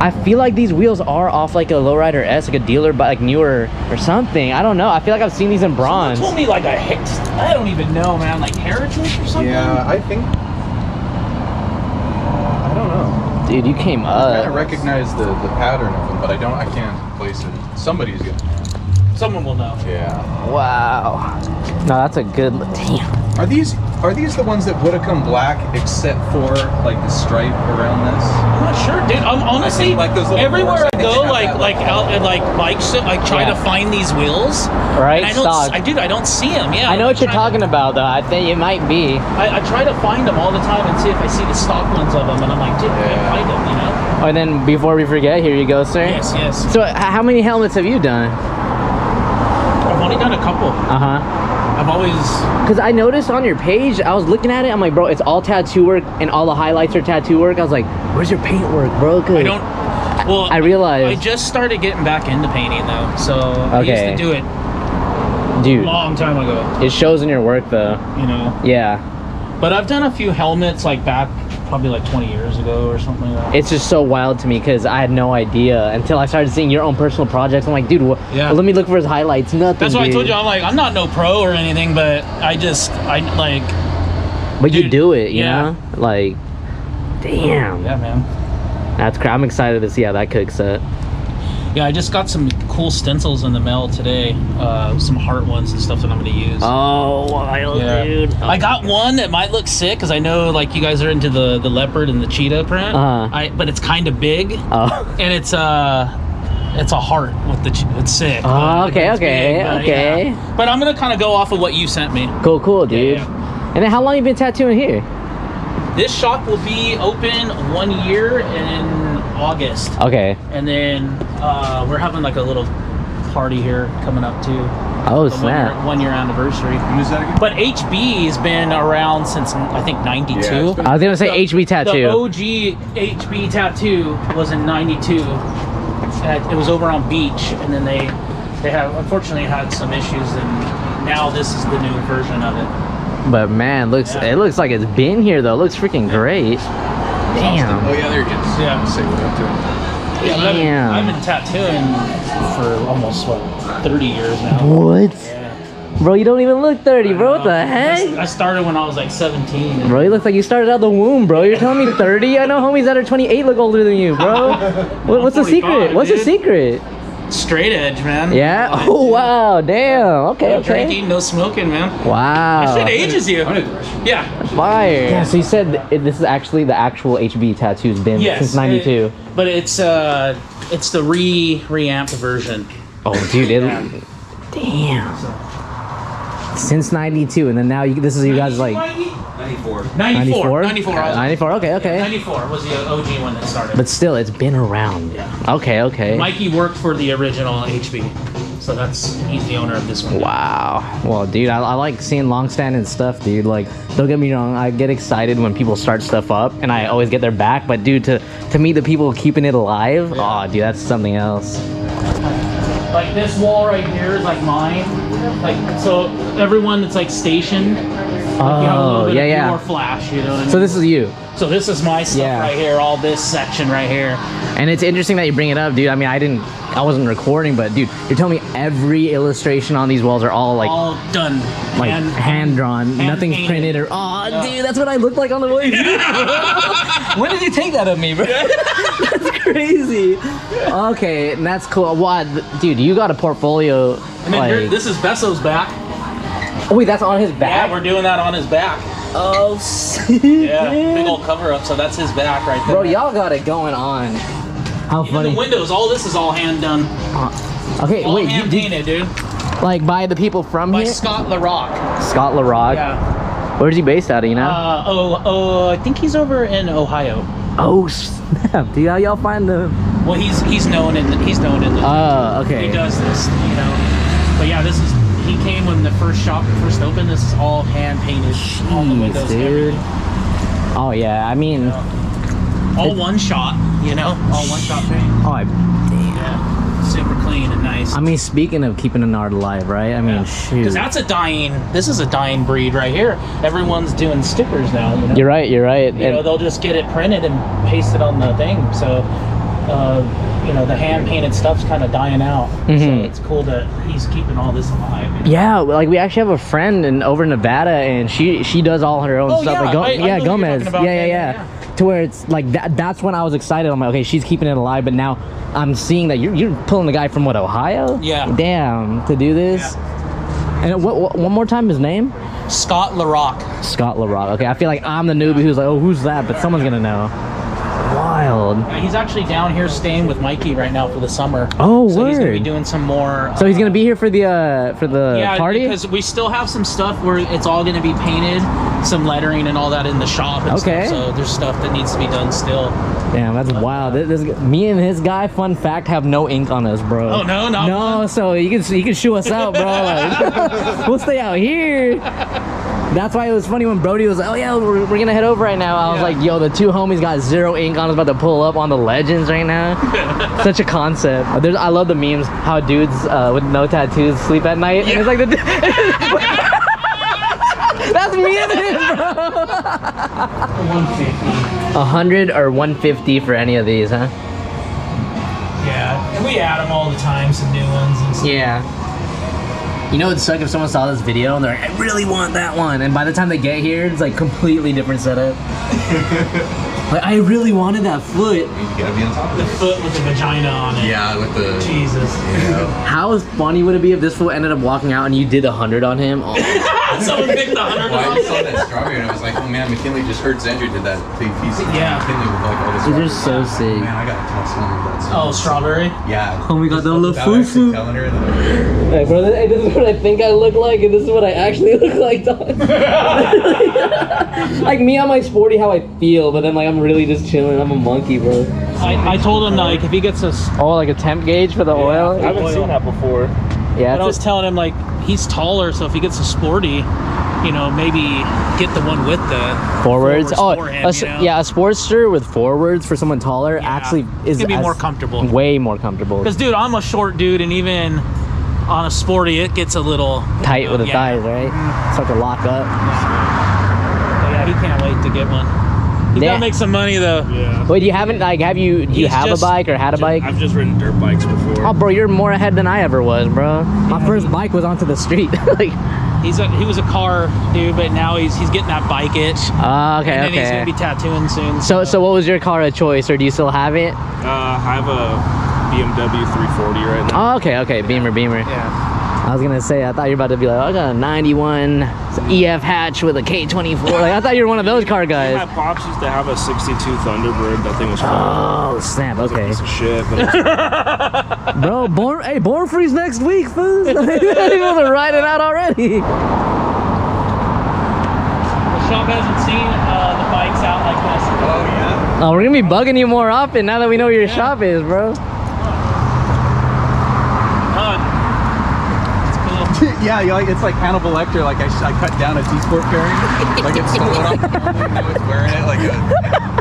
I feel like these wheels are off like a lowrider S, like a dealer, but like newer or something. I don't know. I feel like I've seen these in bronze. Someone told me like I don't even know, man. Like heritage or something. Yeah, I think. I don't know. Dude, you came I up. kind of recognize the pattern of them, but I can't place it. Somebody's gonna. Someone will know. Yeah. Wow. No, that's a good. Damn. Are these the ones that would have come black except for like the stripe around this? I'm not sure, dude. I'm honestly like those little everywhere boards, I I think go, they have like that, like out at like bike shop, like try Yeah. to find these wheels. Right, And I don't. stock. I don't see them. Yeah. I know I'm what you're trying talking about, though. I think it might be. I try to find them all the time and see if I see the stock ones of them, and I'm like, dude, I can't find them. You know? Oh, and then before we forget, here you go, sir. Yes, yes. So, how many helmets have you done? I've only done a couple. I've always. Because I noticed on your page, I was looking at it, I'm like, bro, it's all tattoo work and all the highlights are tattoo work. I was like, where's your paint work, bro? I don't. Well, I realized. I just started getting back into painting though, so I used Okay. to do it a Dude, long time ago. it shows in your work, though. You know. Yeah. But I've done a few helmets like back probably like 20 years ago or something like that. It's just so wild to me because I had no idea until I started seeing your own personal projects. I'm like, dude, Yeah. well, let me look for his highlights. Nothing. That's why I dude. told you, I'm like, I'm not no pro or anything, but I like. But you dude, do it, you yeah. know? Like, damn. Yeah, man. That's crazy. I'm excited to see how that cooks up. Yeah, I just got some cool stencils in the mail today. Some heart ones and stuff that I'm gonna use. Oh, wild, Yeah. dude. I got one that might look sick because I know like you guys are into the leopard and the cheetah print. But it's kind of big, Oh. and it's a heart with it's sick. Oh, but okay, it's okay, but okay. yeah. But I'm gonna kind of go off of what you sent me. Cool, dude. Yeah. And then how long you been tattooing here? This shop will be open 1 year in August, Okay. and then we're having like a little party here coming up too. Oh, The snap. 1 year anniversary. When is that again? But HB has been around since I think '92. Yeah, it's been- I was going to say HB tattoo. The OG HB tattoo was in '92. It was over on Beach, and then they have unfortunately had some issues, and now this is the new version of it. But man, it looks like it's been here, though. It looks freaking great. Damn. Oh yeah, there it is. Yeah. Say what up to it. Yeah, but Damn. I've been tattooing for almost 30 years now. What? Yeah. Bro, you don't even look 30, bro. What the heck? I started when I was like 17. Bro, you look like you started out the womb, bro. You're telling me 30? I know homies that are 28 look older than you, bro. What's the 45, secret? What's the dude. secret? Straight edge, man. Yeah? Oh, wow. Damn. Okay, No okay. drinking, no smoking, man. Wow. That shit ages you. Yeah. Fire. Yeah, so you said this is actually the actual HB tattoo's been Yes. since 92. But it's the reamped version. Oh, dude. Yeah. Damn. Since 92, and then now this is you guys like 94. 94. 94, okay. 94 was the OG one that started. But still, it's been around. Yeah. Okay. Mikey worked for the original HB, so he's the owner of this one. Wow. Well, dude, I like seeing long-standing stuff, dude. Like, don't get me wrong, I get excited when people start stuff up, and I always get their back. But dude, to meet the people keeping it alive, oh, dude, that's something else. Like this wall right here is like mine. Like so, everyone that's like stationed. Like, you have a little bit of more flash, you know what I mean? So this is you. So this is my stuff right here, all this section right here. And it's interesting that you bring it up, dude. I mean, I wasn't recording, but dude, you're telling me every illustration on these walls are all like All done. like hand drawn, nothing's hand-painted. printed or dude, that's what I look like on the way. When did you take that of me, bro? That's crazy. Okay, and that's cool. What, dude? You got a portfolio. And then this is Besso's back. Oh wait, that's on his back. Yeah, we're doing that on his back. Oh, sick. Yeah, big old cover up. So that's his back right there. Bro, y'all got it going on. How Even funny. the windows, all this is all hand done. Okay, All wait, hand painted, dude. like by the people from By here? Scott LaRock. Scott LaRock. Yeah. Where's he based out of, you know? I think he's over in Ohio. Oh snap, dude, how y'all find the? Well, he's known in the. Oh, okay. He does this, you know. But yeah, he came when the first shop first opened. This is all hand painted, all the windows, dude. everything. Oh yeah, I mean, All one shot, you know, all one shot paint. oh, Yeah, super clean and nice. I mean, speaking of keeping an art alive, right? I mean, shoot. Because this is a dying breed right here. Everyone's doing stickers now, you know. You're right. You know, they'll just get it printed and paste it on the thing. So you know, the hand painted stuff's kind of dying out. So it's cool that he's keeping all this alive. You know? Yeah, like we actually have a friend over in Nevada, and she does all her own stuff. Yeah, Like, I know who you're Gomez. talking about. Yeah. To where it's like that's when I was excited. I'm like, okay, she's keeping it alive, but now I'm seeing that you're pulling the guy from what, Ohio? Yeah. Damn, to do this. Yeah. And what one more time his name? Scott LaRock. Scott LaRock. Okay, I feel like I'm the newbie who's like, oh, who's that? But someone's gonna know. Wild. He's actually down here staying with Mikey right now for the summer. Oh, so he's gonna be word. doing some more. So he's gonna be here for the party? because we still have some stuff where it's all gonna be painted, some lettering and all that in the shop. And Okay. stuff, so there's stuff that needs to be done still. Damn, that's wild. Me and his guy, fun fact, have no ink on us, bro. Oh, no? Not no. one? So you can shoo us out, bro. Like, we'll stay out here. That's why it was funny when Brody was like, oh yeah, we're gonna head over right now. I was like, yo, the two homies got zero ink on us, about to pull up on the legends right now. Such a concept. I love the memes, how dudes with no tattoos sleep at night. And it's like that's me and him, bro. 150. 100 or 150 for any of these, huh? Yeah, and we add them all the time, some new ones and stuff. Yeah. You know it'd suck if someone saw this video and they're like, I really want that one, and by the time they get here, it's like completely different setup. Like, I really wanted that foot. You gotta be on top of The it. foot with the vagina on it. Yeah, with the. Jesus. Yeah. How funny would it be if this fool ended up walking out and you did 100 on him? Oh. Someone picked the 100 Well, I just saw off. that strawberry and I was like, oh man, McKinley just heard Zendry did that big piece of Yeah. McKinley with like all this. These are so sick. Man, I gotta tell someone about that. Oh, strawberry? Yeah. Oh my God, that little Without actually foo-foo. telling her that. Hey, bro, this is what I think I look like, and this is what I actually look like, dog. Like me on my sporty, how I feel, but then like I'm really just chilling. I'm a monkey, bro. I told him, like, if he gets a... Oh, like a temp gauge for the oil? I haven't seen that before. Yeah, But I was telling him, like, he's taller, so if he gets a sporty, you know, maybe get the one with the forwards. Oh, for him, you know? yeah, a Sportster with forwards for someone taller Yeah. actually is It's gonna be more comfortable. Way more comfortable. Because, dude, I'm a short dude, and even on a sporty, it gets a little... Tight with the yeah. thighs, right? It's hard to lock up. But yeah, he can't wait to get one. He's Yeah. gotta make some money, though. Yeah. Wait, do you have you He's have just- a bike or had a bike? I've just ridden dirt bikes before. Oh, bro, you're more ahead than I ever was, bro. My first bike was onto the street. Like, He was a car dude, but now he's getting that bike itch. okay, And then he's okay. gonna be tattooing soon. So what was your car of choice, or do you still have it? I have a BMW 340 right now. Oh, okay, Beamer. Yeah. I was gonna say, I thought you were about to be like, oh, I got a 91 EF hatch with a K24. Like, I thought you were one of those car My guys. pops used to have a 62 Thunderbird. That thing was fun. Oh, snap, okay. Piece of shit, but it's Bro, Born Free's next week, fool. People are riding out already. The shop hasn't seen the bikes out like this. Oh yeah. Oh, we're gonna be bugging you more often now that we know where your shop is, bro. It's cool. Yeah, it's like Hannibal Lecter. Like I cut down a T-Sport fairing. Like it's stolen off. Now it's wearing it like a.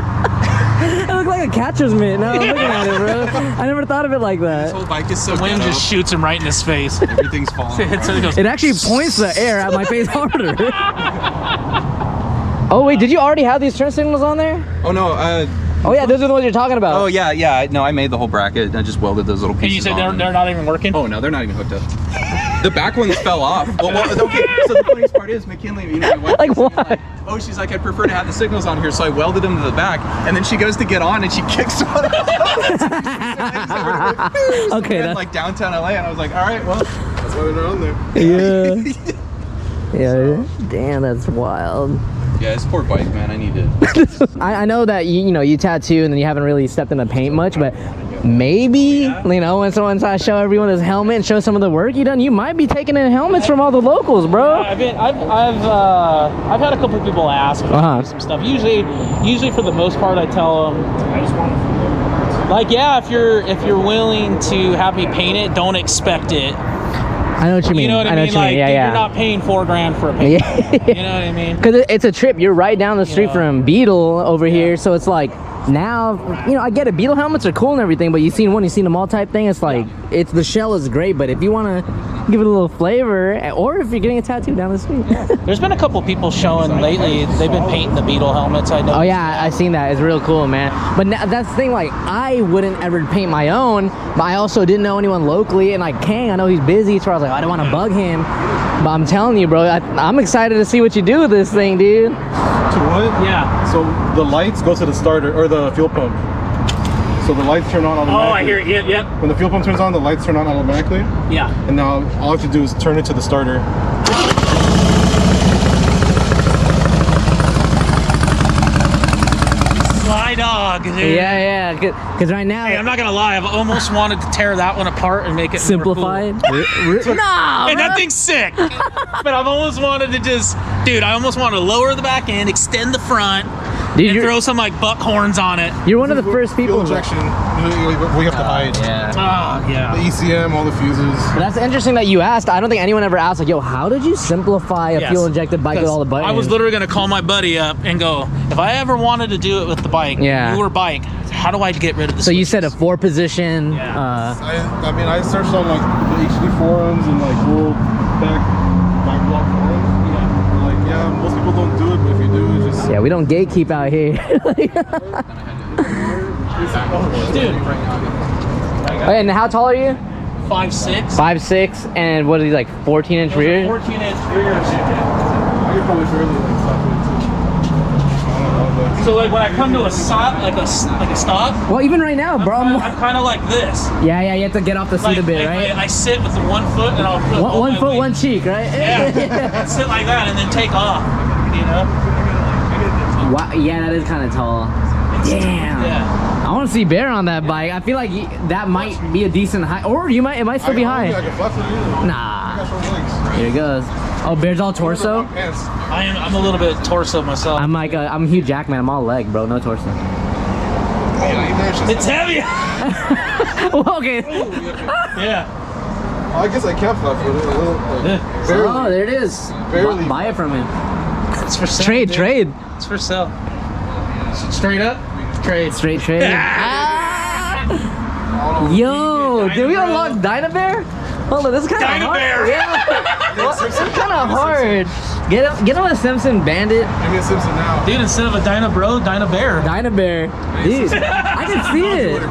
It looked like a catcher's mitt. Now I'm looking at it, bro. I never thought of it like This that. whole bike is so The wind ghetto. just shoots him right in his face. Everything's falling. So he goes, It actually points the air at my face harder. Oh wait, did you already have these turn signals on there? Oh no. Oh yeah, those are the ones you're talking about. Oh yeah. No, I made the whole bracket. I just welded those little pieces. and you said on. they're not even working? Oh no, they're not even hooked up. The back ones fell off. Well, okay. So the funniest part is McKinley. You know, my wife Like was what? like, oh, she's like, I'd prefer to have the signals on here, so I welded them to the back, and then she goes to get on and she kicks one off. Okay, that's like downtown LA, and I was like, all right, well, that's why they're on there. Yeah. Damn, that's wild. Yeah, it's poor bike, man. I need to. I know that you tattoo and then you haven't really stepped in the paint much, but maybe once I show everyone this helmet and show some of the work you done, you might be taking in helmets from all the locals, bro. I've had a couple of people ask me some stuff. Usually for the most part, I tell them, I just want to. like, yeah, if you're willing to have me paint it, don't expect it. I know what you mean. You know what I mean? Like, Yeah, dude, yeah. you're not paying $4,000 for a paint. Yeah. You know what I mean? Because it's a trip. You're right down the street know. from Beetle over here, so it's like now I get it. Beetle helmets are cool and everything, but you've seen them all type thing. It's like the shell is great, but if you want to Give it a little flavor, or if you're getting a tattoo down the street. There's been a couple people showing lately. They've been painting the Beetle helmets. I know. Oh yeah, I seen that. It's real cool, man. But that's the thing. Like, I wouldn't ever paint my own, but I also didn't know anyone locally. And like Kang, I know he's busy, so I was like, I don't want to bug him. But I'm telling you, bro, I'm excited to see what you do with this thing, dude. To what? Yeah. So the lights go to the starter or the fuel pump. So the lights turn on automatically. Oh, I hear it. Yep, yep. When the fuel pump turns on, the lights turn on automatically. Yeah. And now all I have to do is turn it to the starter. My dog, dude. Yeah, because right now, Hey, I'm not gonna lie. I've almost wanted to tear that one apart and make it simplified. More cool. Nah, And that bro. thing's sick. But I've almost wanted to I almost want to lower the back end, extend the front, Dude, and throw some like buck horns on it. You're one of the first people. Fuel injection, we have to hide. Yeah. Oh, yeah. The ECM, all the fuses. But that's interesting that you asked. I don't think anyone ever asked, like, yo, how did you simplify a Yes. fuel-injected bike with all the buttons? I was literally going to call my buddy up and go, if I ever wanted to do it with the bike, Yeah. newer bike, how do I get rid of the So you switches? said a 4-position. Yeah. I mean, I searched on like the HD forums and like cool back block forums. Yeah. Like, yeah, most people don't do it, but if you do, it just. Yeah, we don't gatekeep out here. Dude, And how tall are you? 5'6". 5'6", and what are these, like 14-inch rears? 14-inch rears. I could probably fairly like stop it too. I don't know, but. So like when I come to a stop, like a stop, Well, even right now, bro. I'm kind of like this. Yeah, you have to get off the seat Like, a bit, right? I sit with the 1 foot and I'll put One my foot, weight. one cheek, right? Yeah, sit like that and then take off. You know? Wow, yeah, that is kind of tall. Damn. Yeah. I want to see Bear on that bike. I feel like that might be a decent height, or it might still be I high. can flex it either. Nah. I got short legs. Here it goes. Oh, Bear's all torso. Pants. I'm a little bit torso myself. I'm Hugh Jackman. I'm all leg, bro. No torso. It's heavy. Okay. Yeah. I guess I can flat foot it a little. Like, barely. Oh, there it is. Barely. Buy it from him. It's for sale. Trade, dude. trade. It's for sale. Straight up. Trade. Straight trade. Ah! Yo, did we unlock Dynabear? Hold on, this is kind of hard. Dynabear. Yeah. Well, this is kind of hard. Get him a Simpson Bandit. Give me a Simpson now. Dude, instead of a Dyna Bro, Dyna Bear. Dynabear. Dude, I can see it.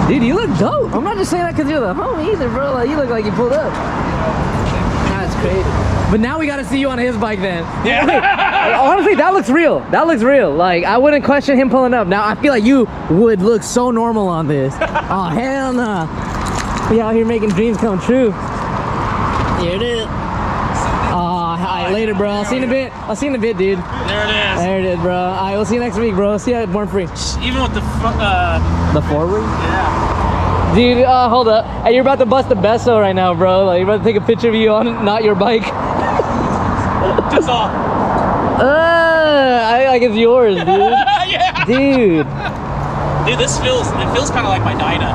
Dude, you look dope. I'm not just saying that because you're the homie either, bro. Like, you look like you pulled up. That's crazy. But now we gotta see you on his bike then. Yeah. Honestly, that looks real. That looks real. Like, I wouldn't question him pulling up. Now, I feel like you would look so normal on this. Oh, hell nah. We out here making dreams come true. Here it is. All right, later, bro. I'll see you in a bit. Dude. There it is. There it is, bro. All right, we'll see you next week, bro. See you at Born Free. Even with the The forward? yeah. Dude, hold up. Hey, you're about to bust the beso right now, bro. Like, you're about to take a picture of you on not your bike. Just off. I like it's yours, dude. Yeah. Dude. Dude, it feels kind of like my Dyna.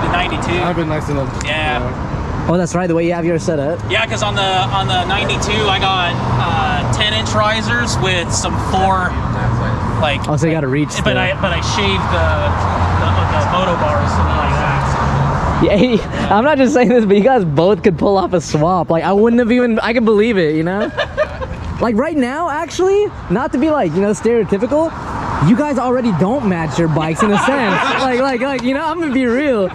The 92. I've been nice enough. Yeah. Oh, that's right. The way you have yours set up. Yeah, because on the 92, I got 10-inch risers with some 4 like. Oh, so you got to reach. But I shaved the moto bars and like that. Yeah, I'm not just saying this, but you guys both could pull off a swap. Like, I wouldn't have even. I could believe it, you know. Like right now, actually, not to be like, you know, stereotypical. You guys already don't match your bikes in a sense. like, you know, I'm gonna be real.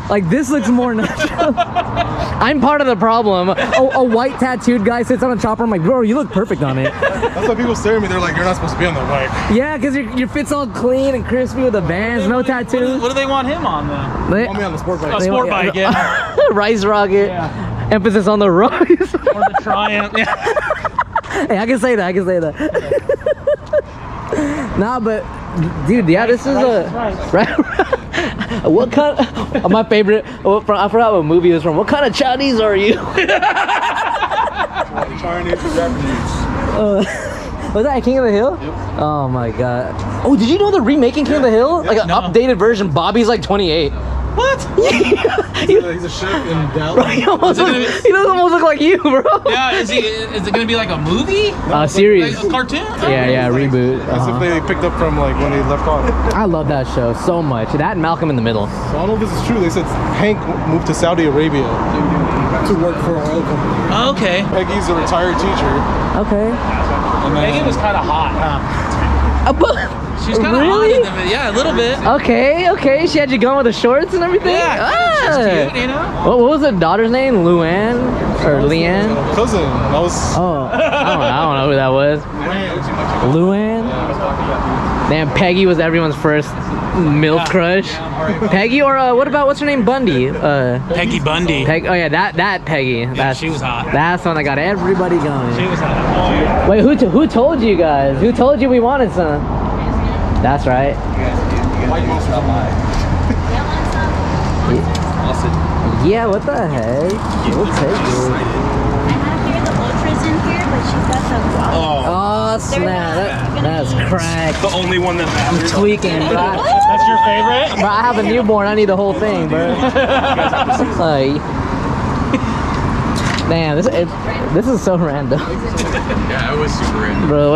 Like, this looks more natural. I'm part of the problem. A white tattooed guy sits on a chopper. I'm like, bro, you look perfect on it. That's why people stare at me. They're like, you're not supposed to be on the bike. Yeah, because your fit's all clean and crispy with the bands, no tattoos. What do they want him on then? They- Want me on the sport bike. A sport bike, yeah. Rice rocket. Yeah. Emphasis on the rice. Or the Triumph. Yeah. Hey, I can say that. Nah, but dude, yeah, this is a right. What kind? My favorite. I forgot what movie it was from. What kind of Chinese are you? Chinese and Japanese. Was that King of the Hill? Yep. Oh my god. Oh, did you know they're remaking King of the Hill? Like an No. updated version. Bobby's like 28. What? He's a chef in Dallas. He doesn't almost look like you, bro. Yeah, is it gonna be like a movie? Series. Like a cartoon? Yeah, reboot. As if they picked up from like when they left off. I love that show so much. That and Malcolm in the Middle. So I don't know if this is true. They said Hank moved to Saudi Arabia to work for an oil company. Oh, okay. Peggy's a retired teacher. Okay. And then, Megan was kind of hot, huh? She's kind of Really? hot in the, yeah, a little bit. Okay. She had you going with the shorts and everything? Yeah, she's cute, you know? What was the daughter's name? Luann? Or Leanne? cousin. That was. Oh, I don't know who that was. Luann? Damn, Peggy was everyone's first MILF crush. Peggy or what's her name? Bundy. Peggy Bundy. Oh yeah, that Peggy. She was hot. That's the one that got everybody going. She was hot. Wait, who told you guys? Who told you we wanted some? That's right. Yeah, what the heck? We'll take it. Oh snap! That's crack. The only one that I'm matters. tweaking, bro. That's your favorite? Bro, I have a newborn. I need the whole thing, bro. Like, damn, this is so random. Yeah, it was super random. Bro,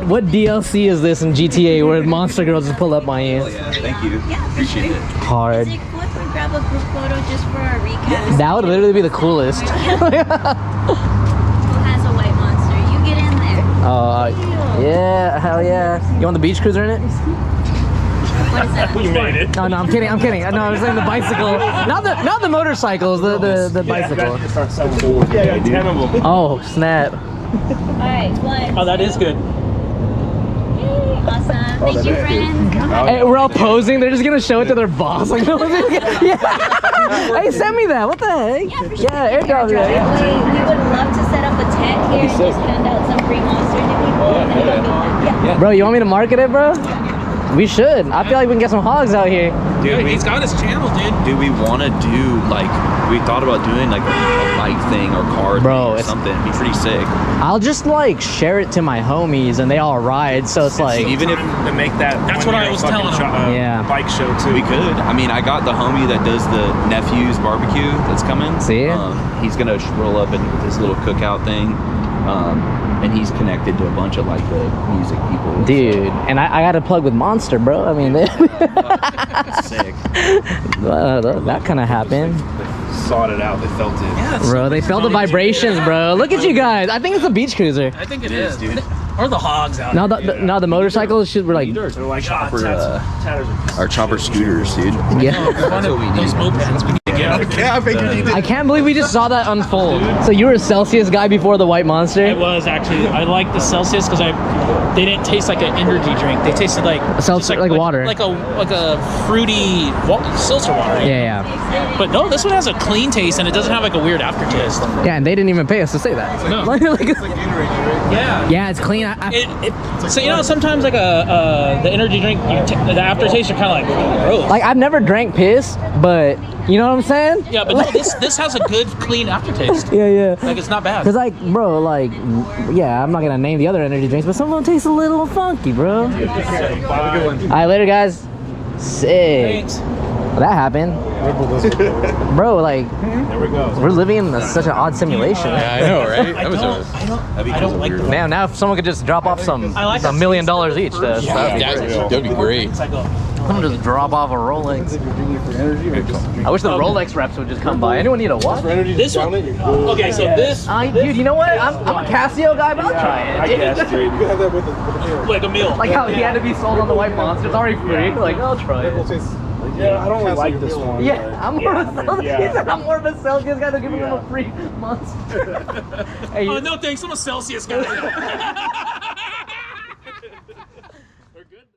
what DLC is this in GTA where monster girls just pull up on you? Yeah, thank you. Appreciate it. Hard. Is it cool if we grab a group photo just for our recap? That would literally be the coolest. Who has a white monster? You get in there. Yeah, hell yeah. You want the beach cruiser in it? What is that? We made it. No, I'm kidding. No, I was saying the bicycle. Not the motorcycles, the bicycle. Yeah, 10 of them. Oh, snap. Alright, one. Oh, that is good. Awesome. Thank you, friends. Hey, we're all posing. They're just gonna show it to their boss. Like, no one's gonna yeah. Hey, send me that. What the heck? Yeah, for sure. Yeah, airdrop that. We would love to set up a tent here and just hand out some free monsters to people. And then go meet them. Bro, you want me to market it, bro? We should. I feel like we can get some hogs out here. Dude, he's got his channel, dude. Do we want to do we thought about doing like a bike thing or car Bro, thing or something? It'd be pretty sick. I'll just like share it to my homies and they all ride. So it's like, Even if To make that. That's what I was telling him. Yeah. Bike show too. we could, I mean, I got the homie that does the nephew's barbecue that's coming. See? He's gonna roll up in with his little cookout thing, and he's connected to a bunch of like the music people. dude, and I got to plug with Monster, bro. I mean, Sick. that kind of happened. Sought it out. They felt it. Yeah, Bro, they felt the vibrations, bro. Look at you guys. I think it's a beach cruiser. I think it is, dude. Or the hogs out Now the motorcycles should were like, They're like Chopper, tatters. our chopper scooters, dude. yeah. That's what we those need. mopeds we need to get. Yeah, I figured you did. I can't believe we just saw that unfold. So you were a Celsius guy before the White Monster? It was actually. I like the Celsius because they didn't taste like an energy drink. They tasted like Seltzer, just like water. like a fruity seltzer water. Yeah. But no, this one has a clean taste and it doesn't have like a weird aftertaste. Yeah, and they didn't even pay us to say that. No. Like- Yeah. yeah, it's clean. So you know, sometimes like the energy drink, the aftertaste, you're kind of like gross. Like I've never drank piss, but you know what I'm saying? Yeah, but no, this has a good clean aftertaste. Yeah. Like it's not bad. Cause like, bro, like, yeah, I'm not gonna name the other energy drinks, but some of them taste a little funky, bro. All right, later, guys. Sick. Thanks. Well, that happened, bro. Like, There we go. we're living in such an odd simulation. Yeah, I know, right? I don't like the. Now, if someone could just drop off some I like $1 million each, that'd That'd be great. It's like someone just drop off a Rolex. I wish the Rolex reps would just come by. Anyone need a watch? this one. Okay, so this Dude, you know what? I'm a Casio guy, but I'll try it. I guess, dude. You can have that with the like a meal. Like how he had to be sold on the White Monster. It's already free. Like, I'll try it. Yeah, I don't really like this one. Yeah, I'm more of a Celsius. yeah. He said I'm more of a Celsius guy. They're giving him a free Monster. Hey, Oh no, thanks. I'm a Celsius guy.